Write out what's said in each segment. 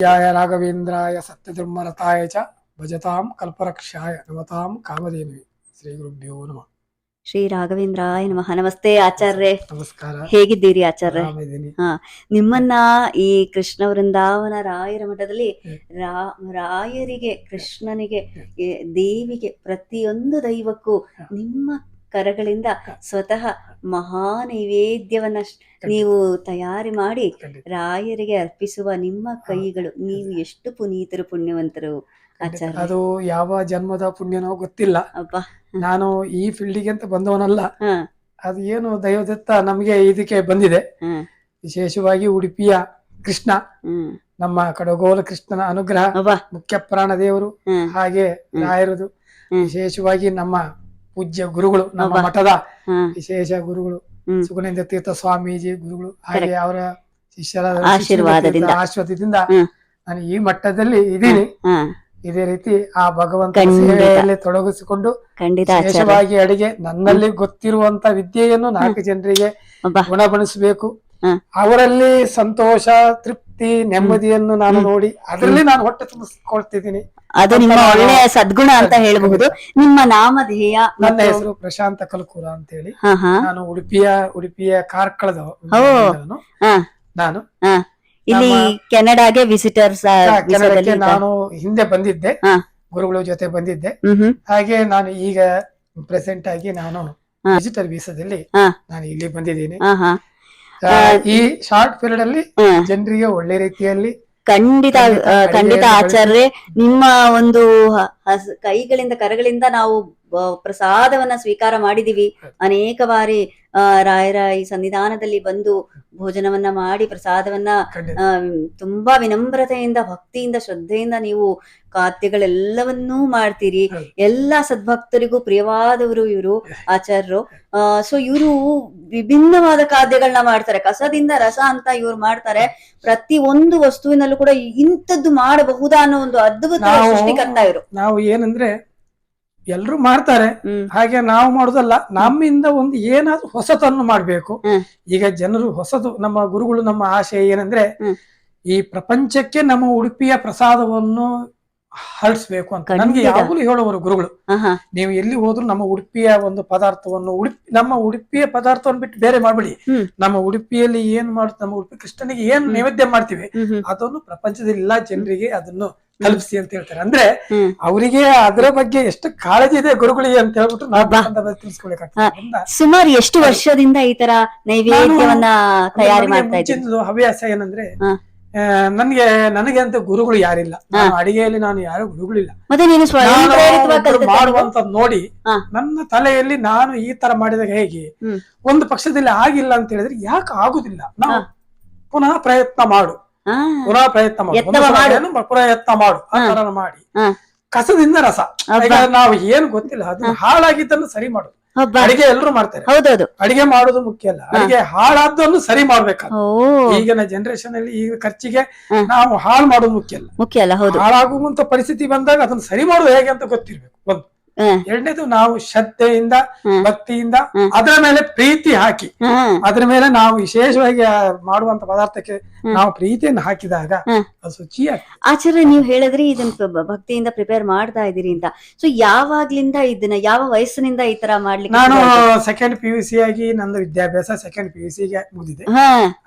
ಯಾಯ ರಾಘವೇಂದ್ರಾಯ ಸತ್ಯಧರ್ಮರತಾಯ ಚ ಭಜತಾಂ ಕಲ್ಪರಕ್ಷಾಯ ನಮತಾಂ ಕಾಮಧೇನುವೆ. ಶ್ರೀ ಗುರುಭ್ಯೋ ನಮಃ. ಶ್ರೀ ರಾಘವೇಂದ್ರಾಯ ನಮಃ. ನಮಸ್ತೆ ಆಚಾರ್ಯ, ನಮಸ್ಕಾರ. ಹೇಗಿದ್ದೀರಿ ಆಚಾರ್ಯ? ಆರಾಮಿದ್ದೀನಿ. ನಿಮ್ಮನ್ನ ಈ ಕೃಷ್ಣ ವೃಂದಾವನ ರಾಯರ ಮಠದಲ್ಲಿ ರಾಯರಿಗೆ, ಕೃಷ್ಣನಿಗೆ, ದೇವಿಗೆ, ಪ್ರತಿಯೊಂದು ದೈವಕ್ಕೂ ನಿಮ್ಮ ಕರಗಳಿಂದ ಸ್ವತಃ ಮಹಾ ನೈವೇದ್ಯವನ್ನ ನೀವು ತಯಾರಿ ಮಾಡಿ ರಾಯರಿಗೆ ಅರ್ಪಿಸುವ ನಿಮ್ಮ ಕೈಗಳು, ನೀವು ಎಷ್ಟು ಪುನೀತರು, ಪುಣ್ಯವಂತರು ಆಚಾರ್ಯ. ಅದು ಯಾವ ಜನ್ಮದ ಪುಣ್ಯನೋ ಗೊತ್ತಿಲ್ಲ. ಅಬ್ಬಾ, ನಾನು ಈ ಫೀಲ್ಡಿಗೆ ಅಂತ ಬಂದವನಲ್ಲ. ಅದು ಏನು ದೈವದತ್ತ ನಮಗೆ ಇದಕ್ಕೆ ಬಂದಿದೆ. ವಿಶೇಷವಾಗಿ ಉಡುಪಿಯ ಕೃಷ್ಣ, ನಮ್ಮ ಕಡಗೋಲ ಕೃಷ್ಣನ ಅನುಗ್ರಹ, ಮುಖ್ಯ ಪ್ರಾಣ ದೇವರು, ಹಾಗೆ ರಾಯರದು, ವಿಶೇಷವಾಗಿ ನಮ್ಮ ಪೂಜ್ಯ ಗುರುಗಳು, ನಮ್ಮ ಮಠದ ವಿಶೇಷ ಗುರುಗಳು ಸುಗುಣೇಂದ್ರ ತೀರ್ಥ ಸ್ವಾಮೀಜಿ ಗುರುಗಳು, ಹಾಗೆ ಅವರ ಶಿಷ್ಯರ ಆಶೀರ್ವಾದದಿಂದ ನಾನು ಈ ಮಟ್ಟದಲ್ಲಿ ಇದ್ದೀನಿ. ಇದೇ ರೀತಿ ಆ ಭಗವಂತ ಸೇವೆಯಲ್ಲಿ ತೊಡಗಿಸಿಕೊಂಡು ವಿಶೇಷವಾಗಿ ಅಡಿಗೆ ನನ್ನಲ್ಲಿ ಗೊತ್ತಿರುವಂತ ವಿದ್ಯೆಯನ್ನು 4 ಜನರಿಗೆ ಗುಣಪಡಿಸಬೇಕು. ಅವರಲ್ಲಿ ಸಂತೋಷ, ತೃಪ್ತಿ, ನೆಮ್ಮದಿಯನ್ನು ನಾನು ನೋಡಿ ಅದರಲ್ಲಿ ನಾನು ಹೊಟ್ಟೆ ತುಂಬಿಸ್ಕೊಳ್ತಿದ್ದೀನಿ. ಅದು ನಿಮ್ಮ ಒಳ್ಳೆಯ ಸದ್ಗುಣ ಅಂತ ಹೇಳಬಹುದು. ನಿಮ್ಮ ನಾಮಧೇಯ? ನನ್ನ ಹೆಸರು ಪ್ರಶಾಂತ ಕಲ್ಕೂರ ಅಂತ ಹೇಳಿ. ನಾನು ಉಡುಪಿಯ ಕಾರ್ಕಳದ ನಾನು ಇಲ್ಲಿ ಕೆನಡಾಗೆ ವಿಸಿಟರ್ಸ್ ನಾನು ಹಿಂದೆ ಬಂದಿದ್ದೆ, ಗುರುಗಳ ಜೊತೆ ಬಂದಿದ್ದೆ. ಹಾಗೆ ನಾನು ಈಗ ಪ್ರೆಸೆಂಟ್ ಆಗಿ ನಾನು ವಿಸಿಟರ್ ವೀಸಾದಲ್ಲಿ ನಾನು ಇಲ್ಲಿ ಬಂದಿದ್ದೀನಿ. ಈ ಶಾರ್ಟ್ ಪೀರಿಯಡ್ ಅಲ್ಲಿ ಜನರಿಗೆ ಒಳ್ಳೆ ರೀತಿಯಲ್ಲಿ ಖಂಡಿತ ಆಚಾರ್ಯ, ನಿಮ್ಮ ಒಂದು ಕೈಗಳಿಂದ, ಕರಗಳಿಂದ ನಾವು ಪ್ರಸಾದವನ್ನ ಸ್ವೀಕಾರ ಮಾಡಿದೀವಿ. ಅನೇಕ ಬಾರಿ ರಾಯರ ಈ ಸನ್ನಿಧಾನದಲ್ಲಿ ಬಂದು ಭೋಜನವನ್ನ ಮಾಡಿ ಪ್ರಸಾದವನ್ನ ತುಂಬಾ ವಿನಮ್ರತೆಯಿಂದ, ಭಕ್ತಿಯಿಂದ, ಶ್ರದ್ಧೆಯಿಂದ ನೀವು ಖಾದ್ಯಗಳೆಲ್ಲವನ್ನೂ ಮಾಡ್ತೀರಿ. ಎಲ್ಲಾ ಸದ್ಭಕ್ತರಿಗೂ ಪ್ರಿಯವಾದವರು ಇವರು ಆಚಾರ್ಯರು. ಸೊ ಇವರು ವಿಭಿನ್ನವಾದ ಖಾದ್ಯಗಳನ್ನ ಮಾಡ್ತಾರೆ. ಕಸದಿಂದ ರಸ ಅಂತ ಇವ್ರು ಮಾಡ್ತಾರೆ. ಪ್ರತಿ ಒಂದು ವಸ್ತುವಿನಲ್ಲೂ ಕೂಡ ಇಂಥದ್ದು ಮಾಡಬಹುದಾ ಅನ್ನೋ ಒಂದು ಅದ್ಭುತ ಸೃಷ್ಟಿಕರ್ತ ಇವರು. ನಾವು ಏನಂದ್ರೆ ಎಲ್ರು ಮಾಡ್ತಾರೆ, ಹಾಗೆ ನಾವು ಮಾಡುದಲ್ಲ. ನಮ್ಮಿಂದ ಒಂದು ಏನಾದ್ರೂ ಹೊಸತನ್ನು ಮಾಡ್ಬೇಕು. ಈಗ ಜನರು ಹೊಸದು, ನಮ್ಮ ಗುರುಗಳು, ನಮ್ಮ ಆಶಯ ಏನಂದ್ರೆ ಈ ಪ್ರಪಂಚಕ್ಕೆ ನಮ್ಮ ಉಡುಪಿಯ ಪ್ರಸಾದವನ್ನು ಹರಡಿಸ್ಬೇಕು ಅಂತ ನಮ್ಗೆ ಯಾವಾಗಲೂ ಹೇಳುವರು ಗುರುಗಳು. ನೀವು ಎಲ್ಲಿ ಹೋದ್ರು ನಮ್ಮ ಉಡುಪಿಯ ಒಂದು ಪದಾರ್ಥವನ್ನು, ನಮ್ಮ ಉಡುಪಿಯ ಪದಾರ್ಥವನ್ನು ಬಿಟ್ಟು ಬೇರೆ ಮಾಡ್ಬಿಡಿ. ನಮ್ಮ ಉಡುಪಿಯಲ್ಲಿ ಏನ್ ಮಾಡುತ್ತೆ, ನಮ್ಮ ಉಡುಪಿ ಕೃಷ್ಣನಿಗೆ ಏನ್ ನೈವೇದ್ಯ ಮಾಡ್ತೀವಿ ಅದನ್ನು ಪ್ರಪಂಚದಲ್ಲಿ ಎಲ್ಲಾ ಜನರಿಗೆ ಅದನ್ನು ತಲುಪಿಸಿ ಅಂತ ಹೇಳ್ತಾರೆ. ಅಂದ್ರೆ ಅವರಿಗೆ ಅದರ ಬಗ್ಗೆ ಎಷ್ಟು ಕಾಳಜಿ ಇದೆ ಗುರುಗಳಿಗೆ ಅಂತ ಹೇಳ್ಬಿಟ್ಟು ನಾವು ತಿಳಿಸ್ಕೊಳ್ಬೇಕಾಗ್ತದೆ. ಸುಮಾರು ಎಷ್ಟು ವರ್ಷದಿಂದ ಈ ತರ ನೈವೇದ್ಯವನ್ನ ತಯಾರಿ ಮಾಡ್ತಾ ಇದ್ದೀವಿ? ಹವ್ಯಾಸ ಏನಂದ್ರೆ ನನಗೆ ಅಂತ ಗುರುಗಳು ಯಾರಿಲ್ಲ. ಅಡಿಗೆಯಲ್ಲಿ ನಾನು ಯಾರು ಗುರುಗಳಿಲ್ಲ. ಮಾಡುವಂತ ನೋಡಿ ನನ್ನ ತಲೆಯಲ್ಲಿ ನಾನು ಈ ತರ ಮಾಡಿದಾಗ ಹೇಗೆ ಒಂದು ಪಕ್ಷದಲ್ಲಿ ಆಗಿಲ್ಲ ಅಂತ ಹೇಳಿದ್ರೆ ಯಾಕೆ ಆಗುದಿಲ್ಲ, ನಾವು ಪುನಃ ಪ್ರಯತ್ನ ಮಾಡು, ಪ್ರಯತ್ನ ಮಾಡು ಆ ತರ ಮಾಡಿ ಕಸದಿಂದ ರಸ. ನಾವು ಏನು ಗೊತ್ತಿಲ್ಲ ಅದನ್ನ ಹಾಳಾಗಿದ್ದನ್ನು ಸರಿ ಮಾಡುದು. ಅಡಿಗೆ ಎಲ್ಲರೂ ಮಾಡ್ತಾರೆ, ಅಡಿಗೆ ಮಾಡೋದು ಮುಖ್ಯ ಅಲ್ಲ, ಅಡಿಗೆ ಹಾಳಾದ್ದನ್ನು ಸರಿ ಮಾಡ್ಬೇಕು. ಈಗಿನ ಜನರೇಷನ್ ಅಲ್ಲಿ ಈ ಖರ್ಚಿಗೆ ನಾವು ಹಾಳು ಮಾಡೋದು ಮುಖ್ಯ ಅಲ್ಲ. ಹಾಳಾಗುವಂತ ಪರಿಸ್ಥಿತಿ ಬಂದಾಗ ಅದನ್ನ ಸರಿ ಮಾಡೋದು ಹೇಗೆ ಅಂತ ಗೊತ್ತಿರ್ಬೇಕು. ಒಂದು ಎರಡನೇದು, ನಾವು ಶ್ರದ್ಧೆಯಿಂದ, ಭಕ್ತಿಯಿಂದ, ಅದರ ಮೇಲೆ ಪ್ರೀತಿ ಹಾಕಿ, ಅದರ ಮೇಲೆ ನಾವು ವಿಶೇಷವಾಗಿ ಮಾಡುವಂತ ಪದಾರ್ಥಕ್ಕೆ ನಾವು ಪ್ರೀತಿಯನ್ನು ಹಾಕಿದಾಗ ಅದು ಶುಚಿಯಾಗಿ. ಆಚಾರ್ಯ, ನೀವು ಹೇಳಿದ್ರಿ ಇದನ್ನ ಭಕ್ತಿಯಿಂದ ಪ್ರಿಪೇರ್ ಮಾಡ್ತಾ ಇದೀರಿ ಅಂತ. ಸೊ ಯಾವಾಗ್ಲಿಂದ ಇದನ್ನ, ಯಾವ ವಯಸ್ಸಿನಿಂದ ಈ ತರ ಮಾಡ್ಲಿಕ್ಕೆ? ನಾನು ಸೆಕೆಂಡ್ PUC ಆಗಿ ನಂದು ವಿದ್ಯಾಭ್ಯಾಸ ಸೆಕೆಂಡ್ PUC ಗೆ ಮುಗಿದಿದೆ.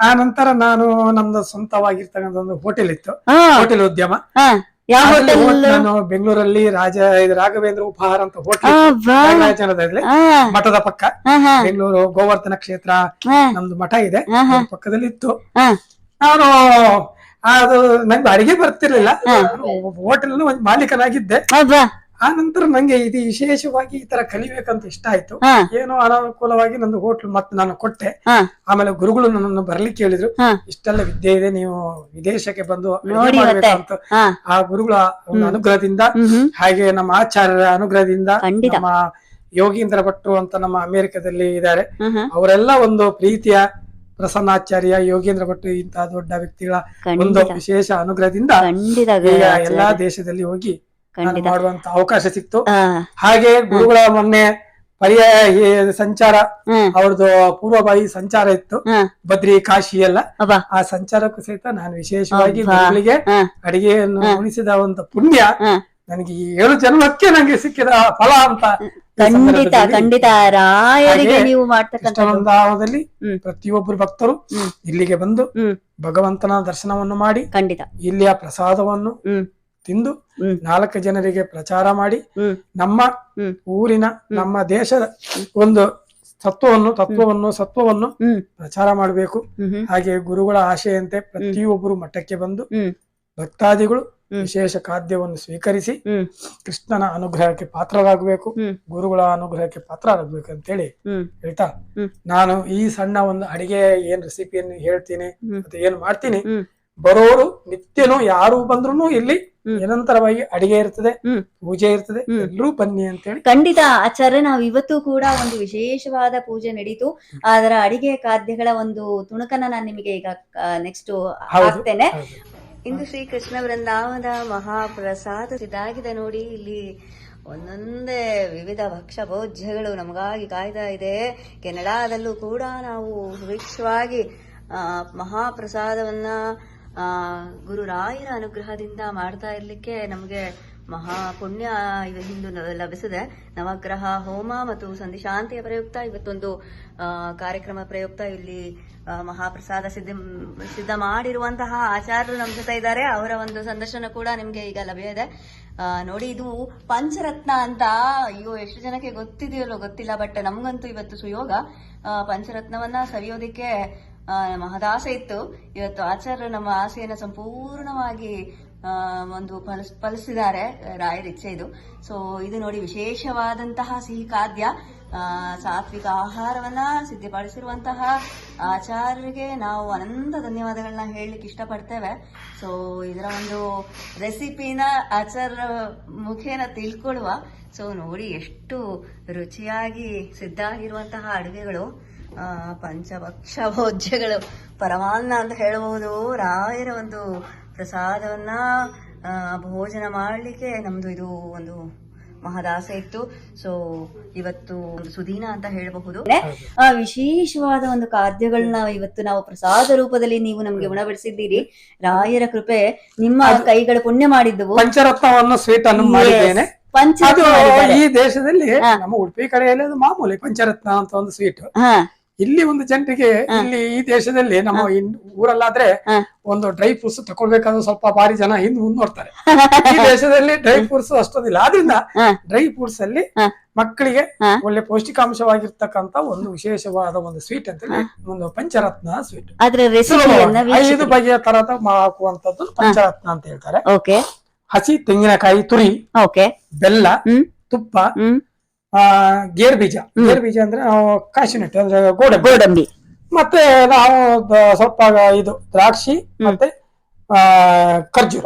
ಆ ನಂತರ ನಾನು ನಮ್ದು ಸ್ವಂತವಾಗಿರ್ತಕ್ಕಂಥ ಒಂದು ಹೋಟೆಲ್ ಇತ್ತು, ಹೋಟೆಲ್ ಉದ್ಯಮ. ನಾನು ಬೆಂಗಳೂರಲ್ಲಿ ರಾಘವೇಂದ್ರ ಉಪಹಾರ ಅಂತ ಹೋಟೆಲ್, ಮಠದ ಪಕ್ಕ, ಬೆಂಗಳೂರು ಗೋವರ್ಧನ ಕ್ಷೇತ್ರ ನಮ್ದು ಮಠ ಇದೆ, ಪಕ್ಕದಲ್ಲಿ ಇತ್ತು. ನಾನು ಅದು ನಂಗೆ ಅಡಿಗೆ ಬರ್ತಿರ್ಲಿಲ್ಲ, ಹೋಟೆಲ್ ಒಂದು ಮಾಲೀಕನಾಗಿದ್ದೆ. ಆ ನಂತರ ನಂಗೆ ಇದು ವಿಶೇಷವಾಗಿ ಈ ತರ ಕಲಿಬೇಕಂತ ಇಷ್ಟ ಆಯ್ತು. ಏನೋ ಅನಾನುಕೂಲವಾಗಿ ನಂದು ಹೋಟ್ಲ್ ಮತ್ತೆ ನಾನು ಕೊಟ್ಟೆ. ಆಮೇಲೆ ಗುರುಗಳು ನನ್ನನ್ನು ಬರ್ಲಿಕ್ಕೆ ಹೇಳಿದ್ರು, ಇಷ್ಟೆಲ್ಲ ವಿದ್ಯೆ ಇದೆ, ನೀವು ವಿದೇಶಕ್ಕೆ ಬಂದು ಮಾಡ್ಬೇಕಂತ. ಆ ಗುರುಗಳ ಒಂದು ಅನುಗ್ರಹದಿಂದ, ಹಾಗೆ ನಮ್ಮ ಆಚಾರ್ಯರ ಅನುಗ್ರಹದಿಂದ, ನಮ್ಮ ಯೋಗೀಂದ್ರ ಭಟ್ರು ಅಂತ ನಮ್ಮ ಅಮೆರಿಕದಲ್ಲಿ ಇದ್ದಾರೆ, ಅವರೆಲ್ಲ ಒಂದು ಪ್ರೀತಿಯ ಪ್ರಸನ್ನಾಚಾರ್ಯ, ಯೋಗೇಂದ್ರ ಭಟ್ರು ಇಂತಹ ದೊಡ್ಡ ವ್ಯಕ್ತಿಗಳ ಒಂದು ವಿಶೇಷ ಅನುಗ್ರಹದಿಂದ ಎಲ್ಲಾ ದೇಶದಲ್ಲಿ ಹೋಗಿ ಮಾಡುವಂತ ಅವಕಾಶ ಸಿಕ್ತು. ಹಾಗೆ ಗುರುಗಳ ಮೊನ್ನೆ ಪರ್ಯಾಯ ಸಂಚಾರ ಅವ್ರದ್ದು ಪೂರ್ವಭಾವಿ ಸಂಚಾರ ಇತ್ತು, ಬದ್ರಿ ಕಾಶಿ ಎಲ್ಲ. ಆ ಸಂಚಾರಕ್ಕೂ ಸಹಿತ ನಾನು ವಿಶೇಷವಾಗಿ ಗುರುಗಳಿಗೆ ಅಡಿಗೆಯನ್ನು ಉಣಿಸಿದ ಒಂದು ಪುಣ್ಯ ನನಗೆ 7 ಜನ್ಮಕ್ಕೆ ನಂಗೆ ಸಿಕ್ಕಿದ ಫಲ ಅಂತ. ಖಂಡಿತ ಖಂಡಿತ ರಾಯರಿಗೆ ನೀವು ವೃಂದಾವನದಲ್ಲಿ ಪ್ರತಿಯೊಬ್ಬರು ಭಕ್ತರು ಇಲ್ಲಿಗೆ ಬಂದು ಭಗವಂತನ ದರ್ಶನವನ್ನು ಮಾಡಿ ಖಂಡಿತ ಇಲ್ಲಿಯ ಪ್ರಸಾದವನ್ನು ತಿಂದು 4 ಜನರಿಗೆ ಪ್ರಚಾರ ಮಾಡಿ ನಮ್ಮ ಊರಿನ ನಮ್ಮ ದೇಶದ ಒಂದು ಸತ್ವವನ್ನು ಪ್ರಚಾರ ಮಾಡಬೇಕು. ಹಾಗೆ ಗುರುಗಳ ಆಶೆಯಂತೆ ಪ್ರತಿಯೊಬ್ಬರು ಮಠಕ್ಕೆ ಬಂದು ಭಕ್ತಾದಿಗಳು ವಿಶೇಷ ಖಾದ್ಯವನ್ನು ಸ್ವೀಕರಿಸಿ ಕೃಷ್ಣನ ಅನುಗ್ರಹಕ್ಕೆ ಪಾತ್ರರಾಗಬೇಕು, ಗುರುಗಳ ಅನುಗ್ರಹಕ್ಕೆ ಪಾತ್ರರಾಗಬೇಕು ಅಂತೇಳಿ ಹೇಳ್ತಾ ನಾನು ಈ ಸಣ್ಣ ಒಂದು ಅಡಿಗೆ ಏನ್ ರೆಸಿಪಿಯನ್ನು ಹೇಳ್ತೀನಿ ಮತ್ತೆ ಏನ್ ಮಾಡ್ತೀನಿ, ಬರೋರು ನಿತ್ಯನು ಯಾರು ಬಂದ್ರು ಇಲ್ಲಿ ನಿರಂತರವಾಗಿ ಅಡಿಗೆ ಇರ್ತದೆ, ಪೂಜೆ ಇರ್ತದೆ, ಎಲ್ಲರೂ ಬನ್ನಿ ಅಂತೇಳಿ. ಖಂಡಿತ ಆಚಾರ್ಯ, ನಾವು ಇವತ್ತು ಕೂಡ ಒಂದು ವಿಶೇಷವಾದ ಪೂಜೆ ನಡೀತು. ಅದರ ಅಡಿಗೆ ಖಾದ್ಯಗಳ ಒಂದು ತುಣುಕನ್ನ ನಾನು ನಿಮಗೆ ಈಗ ನೆಕ್ಸ್ಟ್ ಹಾಕ್ತೇನೆ. ಇಂದು ಶ್ರೀ ಕೃಷ್ಣ ವೃಂದಾವನದ ಮಹಾಪ್ರಸಾದ ಸಿದ್ಧಾಗಿದೆ ನೋಡಿ. ಇಲ್ಲಿ ಒಂದೊಂದೇ ವಿವಿಧ ಭಕ್ಷ್ಯ ಭೋಜ್ಯಗಳು ನಮಗಾಗಿ ಕಾಯ್ತಾ ಇದೆ. ಕೆನಡಾದಲ್ಲೂ ಕೂಡ ನಾವು ಸುಭಿಕ್ಷವಾಗಿ ಮಹಾಪ್ರಸಾದವನ್ನ ಗುರುರಾಯರ ಅನುಗ್ರಹದಿಂದ ಮಾಡ್ತಾ ಇರ್ಲಿಕ್ಕೆ ನಮಗೆ ಮಹಾ ಪುಣ್ಯ ಇಂದು ಲಭಿಸಿದೆ. ನವಗ್ರಹ ಹೋಮ ಮತ್ತು ಸಂಧಿಶಾಂತಿಯ ಪ್ರಯುಕ್ತ ಇವತ್ತೊಂದು ಕಾರ್ಯಕ್ರಮ ಪ್ರಯುಕ್ತ ಇಲ್ಲಿ ಮಹಾಪ್ರಸಾದ ಸಿದ್ಧ ಮಾಡಿರುವಂತಹ ಆಚಾರ್ಯರು ನಮ್ಮ ಜೊತೆ ಇದ್ದಾರೆ. ಅವರ ಒಂದು ಸಂದರ್ಶನ ಕೂಡ ನಿಮ್ಗೆ ಈಗ ಲಭ್ಯ ಇದೆ ನೋಡಿ. ಇದು ಪಂಚರತ್ನ ಅಂತ, ಅಯ್ಯೋ ಎಷ್ಟು ಜನಕ್ಕೆ ಗೊತ್ತಿದೆಯಲ್ಲೋ ಗೊತ್ತಿಲ್ಲ, ಬಟ್ ನಮ್ಗಂತೂ ಇವತ್ತು ಸುಯೋಗ ಪಂಚರತ್ನವನ್ನ ಸವಿಯೋದಿಕ್ಕೆ ಮಹದಾಸೆ ಇತ್ತು. ಇವತ್ತು ಆಚಾರ್ಯರು ನಮ್ಮ ಆಸೆಯನ್ನು ಸಂಪೂರ್ಣವಾಗಿ ಒಂದು ಫಲಿಸಿದ್ದಾರೆ, ರಾಯರ ಇಚ್ಛೆ ಇದು. ಸೊ ಇದು ನೋಡಿ ವಿಶೇಷವಾದಂತಹ ಸಿಹಿ ಖಾದ್ಯ, ಸಾತ್ವಿಕ ಆಹಾರವನ್ನ ಸಿದ್ಧಪಡಿಸಿರುವಂತಹ ಆಚಾರ್ಯರಿಗೆ ನಾವು ಅನಂತ ಧನ್ಯವಾದಗಳನ್ನ ಹೇಳಲಿಕ್ಕೆ ಇಷ್ಟಪಡ್ತೇವೆ. ಸೊ ಇದರ ಒಂದು ರೆಸಿಪಿನ ಆಚಾರ್ಯ ಮುಖೇನ ತಿಳ್ಕೊಳ್ಳುವ. ಸೊ ನೋಡಿ ಎಷ್ಟು ರುಚಿಯಾಗಿ ಸಿದ್ಧ ಆಗಿರುವಂತಹ ಅಡುಗೆಗಳು, ಪಂಚಭಕ್ಷ ಭೋಜ್ಯಗಳು, ಪರಮಾನ್ನ ಅಂತ ಹೇಳಬಹುದು. ರಾಯರ ಒಂದು ಪ್ರಸಾದವನ್ನ ಭೋಜನ ಮಾಡಲಿಕ್ಕೆ ನಮ್ದು ಇದು ಒಂದು ಮಹದಾಸೆ ಇತ್ತು. ಸೊ ಇವತ್ತು ಒಂದು ಸುದೀನ ಅಂತ ಹೇಳಬಹುದು. ವಿಶೇಷವಾದ ಒಂದು ಖಾದ್ಯಗಳನ್ನ ಇವತ್ತು ನಾವು ಪ್ರಸಾದ ರೂಪದಲ್ಲಿ ನೀವು ನಮ್ಗೆ ಉಣಬಡಿಸಿದ್ದೀರಿ. ರಾಯರ ಕೃಪೆ, ನಿಮ್ಮ ಕೈಗಳು ಪುಣ್ಯ ಮಾಡಿದ್ದವು. ಪಂಚರತ್ನವನ್ನು ಸ್ವೀಟ್ ಅನ್ನು ಮಾಡಿದ್ದೇನೆ. ಈ ದೇಶದಲ್ಲಿ ನಮ್ಮ ಉಡುಪಿ ಕಡೆಯಲ್ಲಿ ಅದು ಮಾಮೂಲಿ ಪಂಚರತ್ನ ಅಂತ ಒಂದು ಸ್ವೀಟ್. ಇಲ್ಲಿ ಒಂದು ಜನರಿಗೆ ಇಲ್ಲಿ ಈ ದೇಶದಲ್ಲಿ ನಮ್ಮ ಊರಲ್ಲಾದ್ರೆ ಒಂದು ಡ್ರೈ ಫ್ರೂಟ್ಸ್ ತಕೊಳ್ಬೇಕಾದ್ರೆ ಸ್ವಲ್ಪ ಬಾರಿ ಜನ ಹಿಂದ್ ಮುಂದೋಡ್ತಾರೆ. ಈ ದೇಶದಲ್ಲಿ ಡ್ರೈ ಫ್ರೂಟ್ಸ್ ಅಷ್ಟೊಂದಿಲ್ಲ. ಆದ್ರಿಂದ ಡ್ರೈ ಫ್ರೂಟ್ಸ್ ಅಲ್ಲಿ ಮಕ್ಕಳಿಗೆ ಒಳ್ಳೆ ಪೌಷ್ಟಿಕಾಂಶವಾಗಿರ್ತಕ್ಕಂತ ಒಂದು ವಿಶೇಷವಾದ ಒಂದು ಸ್ವೀಟ್ ಅಂತ ಒಂದು ಪಂಚರತ್ನ ಸ್ವೀಟ್. 5 ಬಗೆಯ ತರದ ಹಾಕುವಂತದ್ದು ಪಂಚರತ್ನ ಅಂತ ಹೇಳ್ತಾರೆ. ಹಸಿ ತೆಂಗಿನಕಾಯಿ ತುರಿ, ಬೆಲ್ಲ, ತುಪ್ಪ, ಗೇರ್ ಬೀಜ ಅಂದ್ರೆ ನಾವು ಕಾಶಿನಟ್ ಅಂದ್ರೆ ಗೋಡಂಬಿ, ಮತ್ತೆ ನಾವು ಸ್ವಲ್ಪ ಇದು ದ್ರಾಕ್ಷಿ ಮತ್ತೆ ಖರ್ಜೂರ.